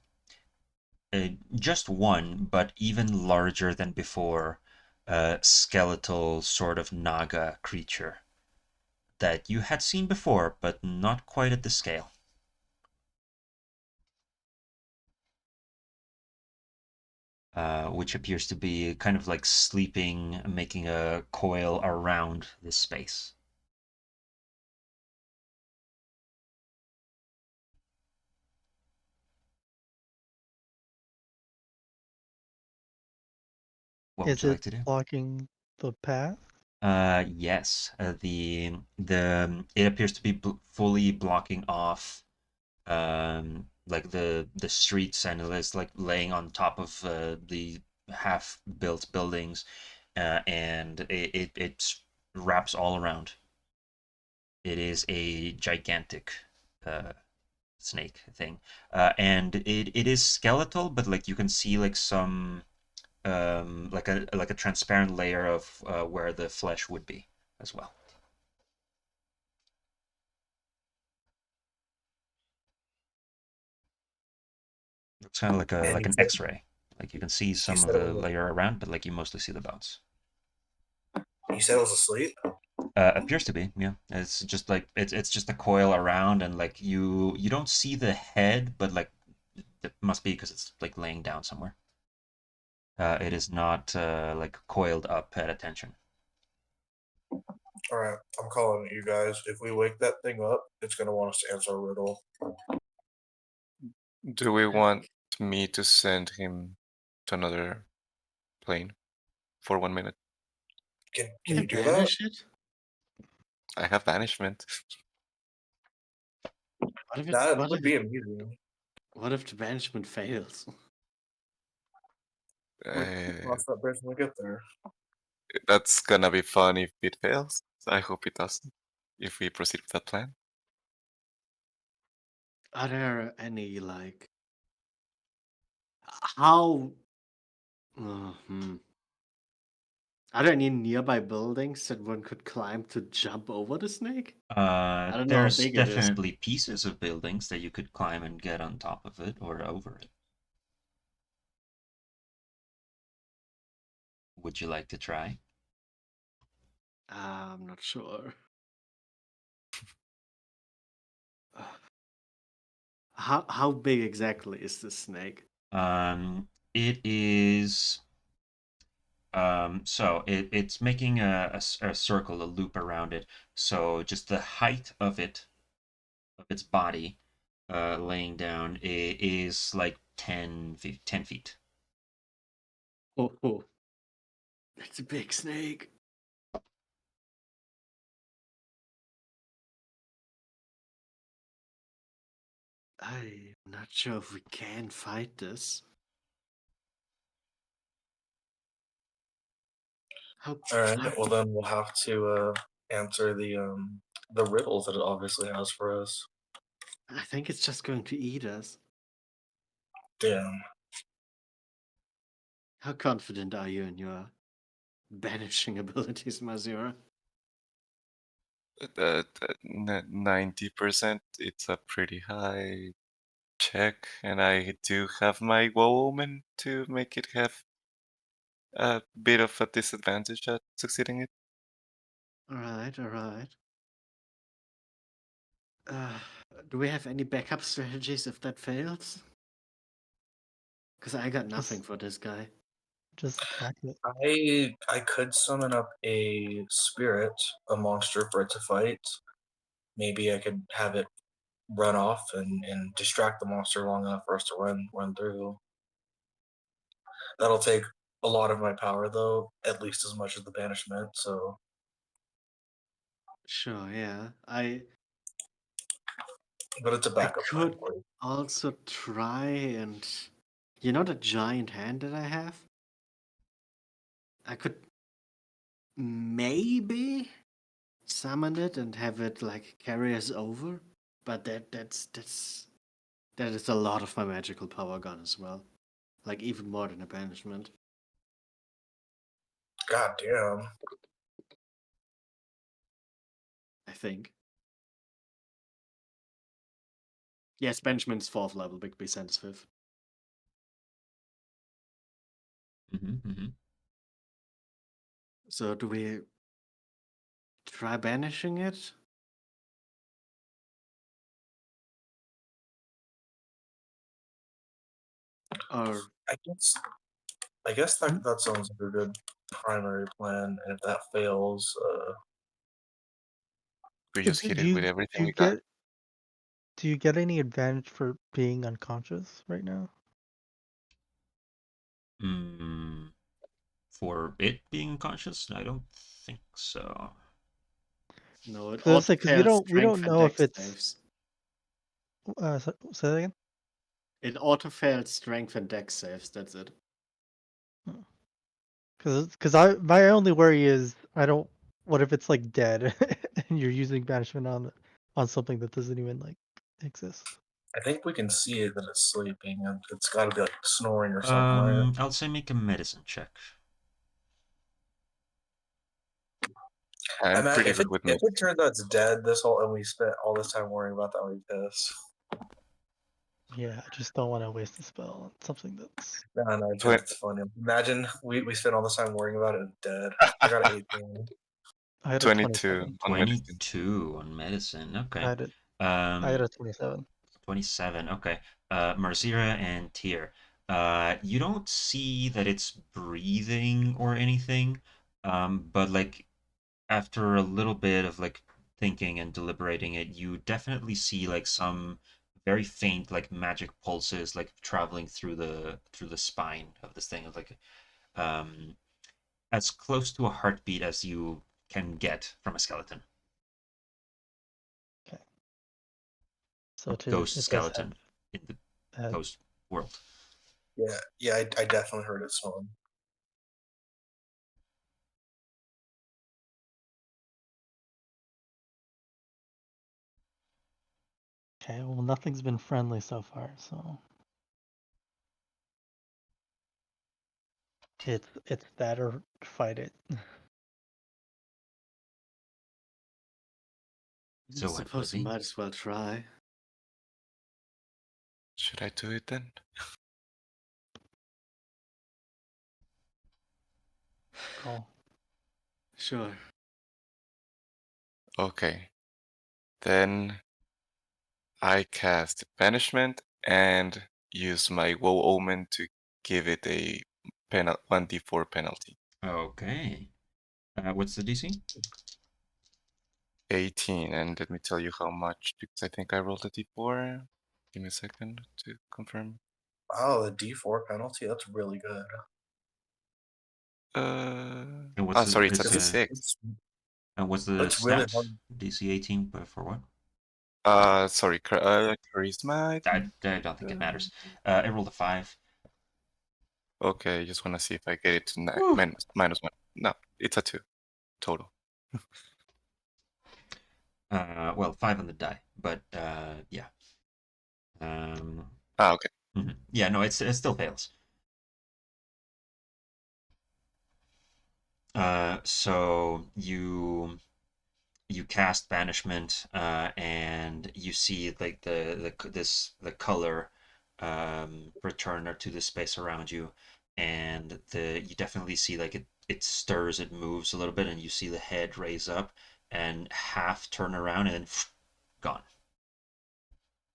just one, but even larger than before, skeletal sort of naga creature that you had seen before, but not quite at the scale. Which appears to be kind of like sleeping, making a coil around this space. What would Is you it like to do? blocking the path? Yes. It appears to be fully blocking off like the streets, and it's like laying on top of the half-built buildings, and it wraps all around. It is a gigantic snake thing, and it is skeletal, but like you can see like some like a transparent layer of where the flesh would be as well. It's kind of And like you an said, X-ray. Like you can see you some of said it the was layer around, but like you mostly see the bones. you said it was asleep. Appears to be, yeah. It's just like it's just a coil around, and like you don't see the head, but like it must be because it's like laying down somewhere. It is not like coiled up at attention. All right, I'm calling it, you guys. If we wake that thing up, it's gonna want us to answer a riddle. Do we want me to send him to another plane for 1 minute? Can you do that? Banish it? I have banishment. What if it, That what would if be amusing. what if the banishment fails? We can Uh, cross that bridge when we get there. that's gonna be fun if it fails. I hope it doesn't. If we proceed with that plan. Are there any like how? Hmm. Are there any nearby buildings that one could climb to jump over the snake? I don't know how There's big it is. definitely pieces of buildings that you could climb and get on top of it or over it. Would you like to try? I'm not sure. How big exactly is this snake? It is so it's making a circle, a loop around it. So just the height of of its body, laying down, is like 10 feet. Oh, it's a big snake. I'm not sure if we can fight this. How? All right. Well, then we'll have to answer the riddles that it obviously has for us. I think it's just going to eat us. Damn. How confident are you in your banishing abilities, Mazura? 90%. It's a pretty high check, and I do have my woe omen to make it have a bit of a disadvantage at succeeding it. Alright, alright. Uh, do we have any backup strategies if that fails? Because I got nothing Just for this guy. just attack it. I could summon up a spirit, a monster for it to fight. Maybe I could have it run off and distract the monster long enough for us to run through. That'll take a lot of my power though, at least as much as the banishment. So Sure, yeah. but it's a I backup plan could for you. also try and you know the giant hand that I have? I could maybe summon it and have it like carry us over, but that is a lot of my magical power gone as well. Like even more than a banishment. God damn. I think. Yes, banishment's 4th level, Big B Sand's 5th. Mm-hmm. So do we try banishing it? Or I guess that sounds like a good primary plan. And if that fails, We just hit Do it with you everything do you we got. get any advantage for being unconscious right now? For it being unconscious, I don't think so. no, it Because I was like, because auto-fails we don't strength and know if dex it's saves. say that again. It auto-fails strength and dex saves, that's it. Because my only worry is I don't. What if it's like dead and you're using banishment on something that doesn't even like exist? I think we can see it that it's sleeping, and it's got to be like snoring or something, right? I'll say make a medicine check. I'm pretty If good with it medicine. turns out it's dead, and we spent all this time worrying about that, we'd be pissed. Yeah, I just don't want to waste a spell on something that's. No, it's funny. Imagine we spent all this time worrying about it and dead. I got an 18. I had a 22 27. on medicine. 22 on medicine. Okay. I had a 27. 27. Okay. Marzira and Tyr. You don't see that it's breathing or anything, but like after a little bit of like thinking and deliberating it, you definitely see like some very faint like magic pulses like traveling through the spine of this thing, like um as close to a heartbeat as you can get from a skeleton. Okay. So Ghost it does have. skeleton in the ghost world. Yeah, I definitely heard it snoring. Okay, well, nothing's been friendly so far, so it's that or fight it. I So what will it suppose we be? might as well try. Should I do it then? Call. Sure. Okay. Then I cast Banishment and use my Woe Omen to give it a 1d4 penalty. Okay. What's the DC? 18, and let me tell you how much, because I think I rolled a d4. Give me a second to confirm. Oh, the D4 penalty, that's really good. And what's the Sorry, it's a it's d6. and what's the It's really stats? hard. DC 18, but for what? Sorry, charisma, I think? I don't think it matters. I rolled a 5. Okay, just want to see if I get it to Woo. -1. No, it's a 2 total. Well, 5 on the die, but yeah. Okay. Yeah, no, it still fails. So you cast banishment, and you see like the color return to the space around you, and you definitely see like it stirs, it moves a little bit, and you see the head raise up and half turn around and then gone.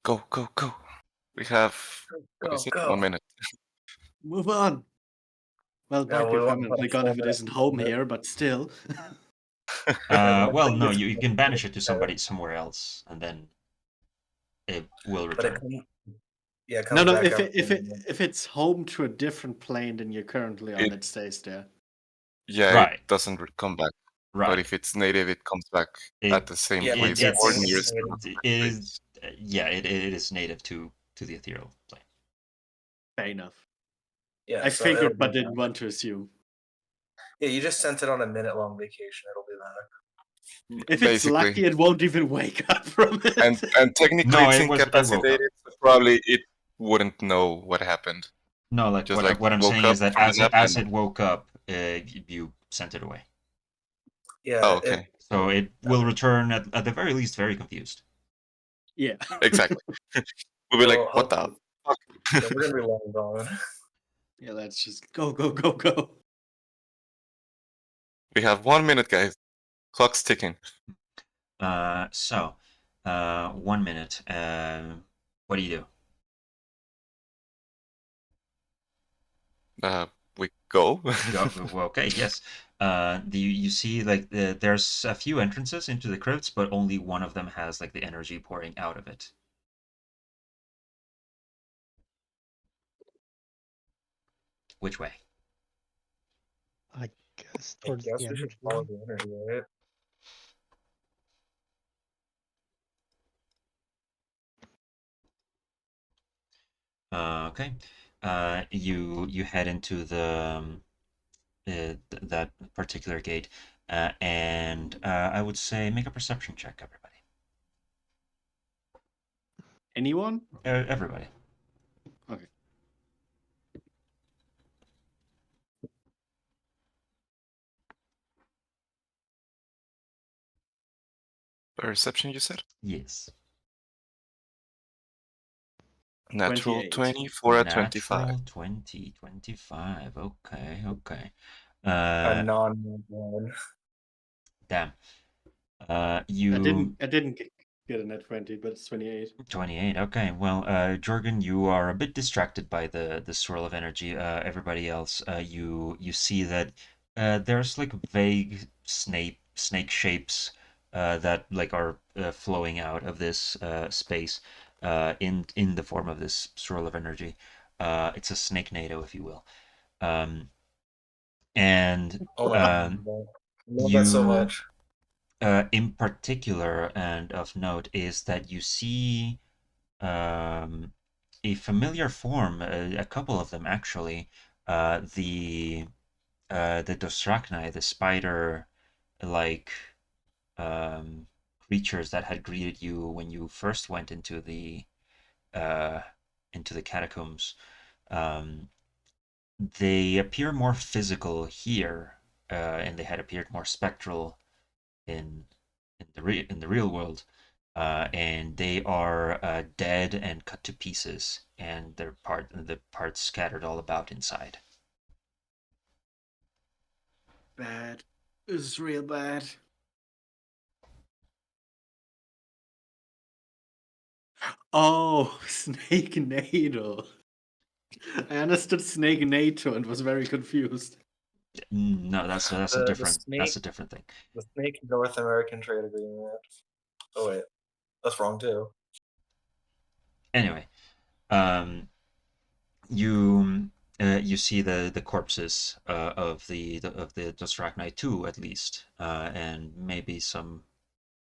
Go, go, go. We have, what is it? Go. 1 minute. Move on. Well, it Yeah, might be we want permanently gone if it isn't home here, but still. Well, no, you can banish it to somebody somewhere else, and then it will But return. it No, comes no. back If after. if it's home to a different plane than you're currently on, It- it stays there. Yeah, Right. it doesn't come back. But Right. if it's native, it comes back It at the same Yeah, place yeah, or same with nearest native. to it the is place. yeah, it is native to the ethereal plane. Fair enough. Yeah, I so it'll figured, be but didn't back. want to assume. Yeah, you just sent it on a minute-long vacation. It'll be back. If it's Basically. lucky, it won't even wake up from it. And technically No, it's it woke up. incapacitated, so probably it wouldn't know what happened. No, like Just like what I'm woke saying up is that from a nap as and it woke up, you sent it away. Yeah, oh, okay. So it will return at the very least very confused. Yeah. Exactly. We'll be well, like, what the hopefully- fuck? yeah, we're gonna be long gone. Yeah, let's just go, go, go, go. We have 1 minute, guys. Clock's ticking. So 1 minute. What do you do? We go. Well, okay, yes. You see like there's a few entrances into the crypts, but only one of them has like the energy pouring out of it. Which way? I guess I towards guess the we should energy. follow the energy, right? Okay. You head into that particular gate, and I would say make a perception check, everybody. Anyone? Everybody. Okay. Perception, you said? Yes. Natural 28. 20 for a 25. Natural 20, 25. Okay, okay. A non one. Damn. I You didn't get a net 20, but it's 28. 28. Okay. Well, Jorgen, you are a bit distracted by the swirl of energy. Everybody else, you see that there's like vague snake shapes that like are flowing out of this space in the form of this swirl of energy. It's a snake NATO, if you will. Um, and Oh my um, god. I love that so you much. in particular and of note is that you see um, a familiar form, a couple of them actually. Uh, the the Dosraknai, the spider-like um, creatures that had greeted you when you first went uh, into the catacombs. Um, they appear more physical here, and they had appeared more spectral in in the real world, and they are dead and cut to pieces, and the parts scattered all about inside. Bad. This is real bad. Oh, Snake NATO. I understood Snake NATO and was very confused. No, that's a The different snake, thing. the snake North American trade agreement. Oh wait, that's wrong too. Anyway, um, you see the corpses of the Dothraki too, at least, and maybe some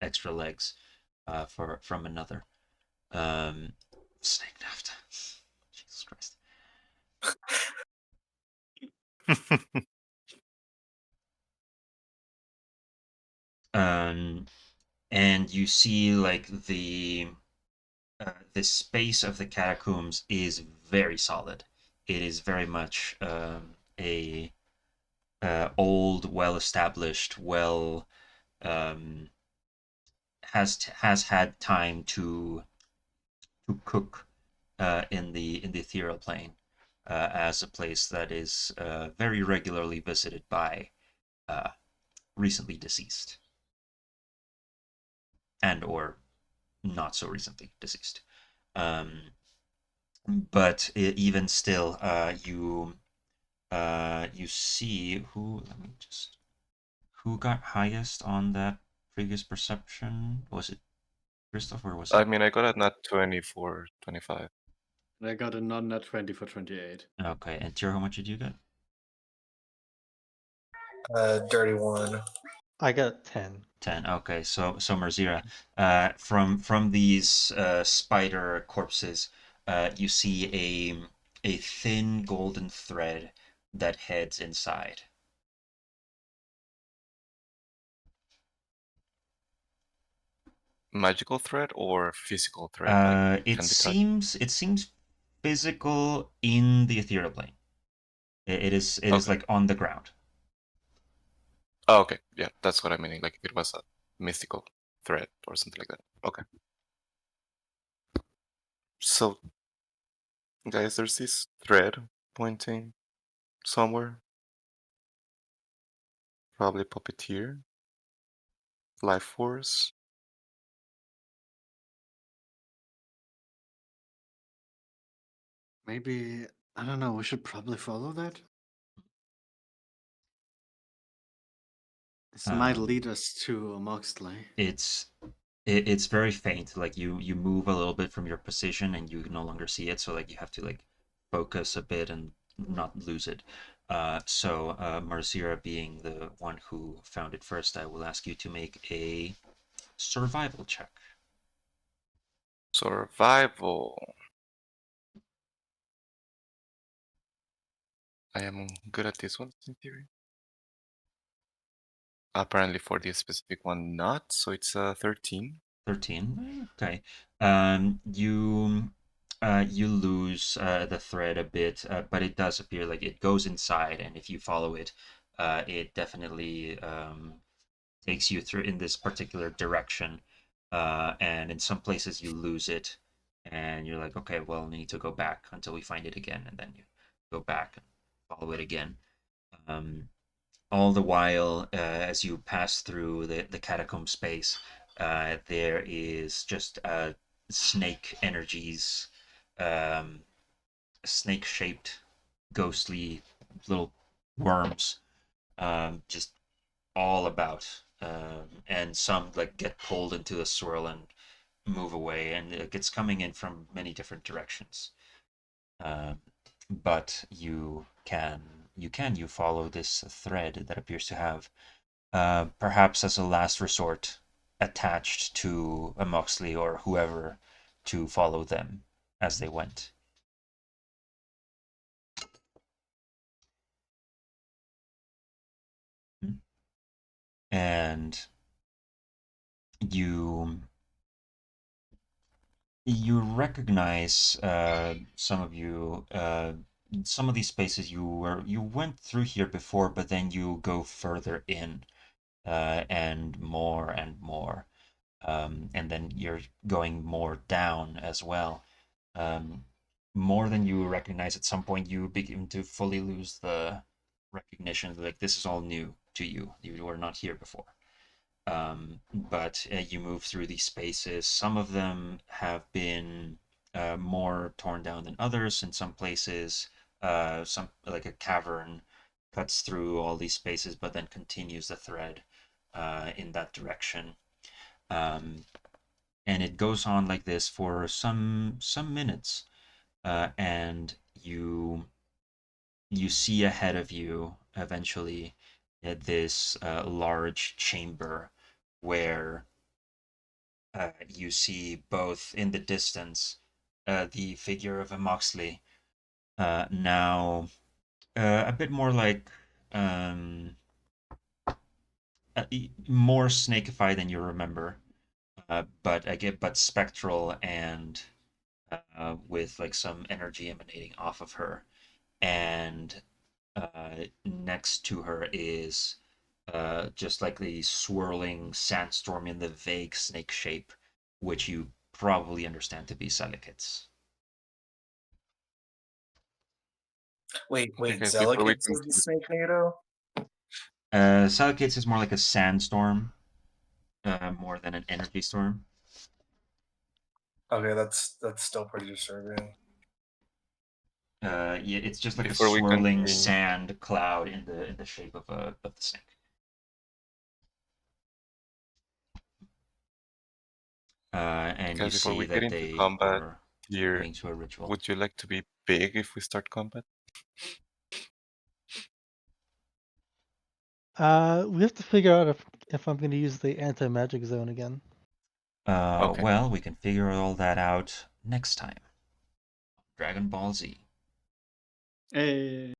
extra legs for from another. Um, Snake Nafta. Jesus Christ. Um, and you see like the space of the catacombs is very solid. It is very much a old, well established, well um, has had time to cook in the ethereal plane as a place that is very regularly visited by uh, recently deceased and or not so recently deceased. Um, but even still, you see who. Let me just. Who got highest on that previous perception? Was it Christoph or was I it? mean, I got a nat 20 for 25. And I got a non-net 20 for 28. Okay, and Tiro, how much did you get? Dirty one. I got 10. 10. Okay, so Merzira, from these spider corpses, you see a thin golden thread that heads inside. Magical thread or physical thread? Like, It can be touched? seems physical in the ethereal plane. It is Okay. like on the ground. Oh, okay. Yeah, that's what I mean. Like, if it was a mystical thread or something like that. Okay. So, guys, there's this thread pointing somewhere. Probably puppeteer. Life force. Maybe I don't know. We should probably follow that. This might lead us to Moxley. It's very faint. Like you move a little bit from your position and you no longer see it. So like you have to like focus a bit and not lose it. So Marzira being the one who found it first, I will ask you to make a survival check. Survival. I am good at this one in theory. Apparently for this specific one not, so it's 13. 13. Okay. You lose the thread a bit, but it does appear like it goes inside, and if you follow it, it definitely takes you through in this particular direction. And in some places you lose it, and you're like, okay, well, we need to go back until we find it again, and then you go back and follow it again. All the while, as you pass through the catacomb space, there is just snake energies, snake shaped, ghostly little worms, just all about. And some like get pulled into a swirl and move away, and it's coming in from many different directions. But you follow this thread that appears to have, perhaps as a last resort, attached to a Moxley or whoever to follow them as they went. And you recognize, some of you, some of these spaces you went through here before, but then you go further in, and more, and then you're going more down as well. Um, More than you recognize. At some point, you begin to fully lose the recognition. Like this is all new to you. You were not here before. But you move through these spaces. Some of them have been more torn down than others. In some places, some like a cavern cuts through all these spaces, but then continues the thread in that direction. And it goes on like this for some minutes, and you see ahead of you eventually this large chamber where you see both in the distance the figure of a Moxley, now a bit more like, um, more snakified than you remember, but spectral and with like some energy emanating off of her. And next to her is just like the swirling sandstorm in the vague snake shape, which you probably understand to be Salikids. Wait, Okay, guys, Zella before we gets the conclude, Snake NATO? Salikids is more like a sandstorm, more than an energy storm. Okay, that's still pretty disturbing. Yeah, it's just like a before we swirling continue, sand cloud in the shape of the snake. And you guys, before see we get that into they combat were here, going to a ritual. would you like to be big if we start combat? We have to figure out if I'm gonna use the anti-magic zone again. Okay. Well, we can figure all that out next time. Dragon Ball Z. Hey.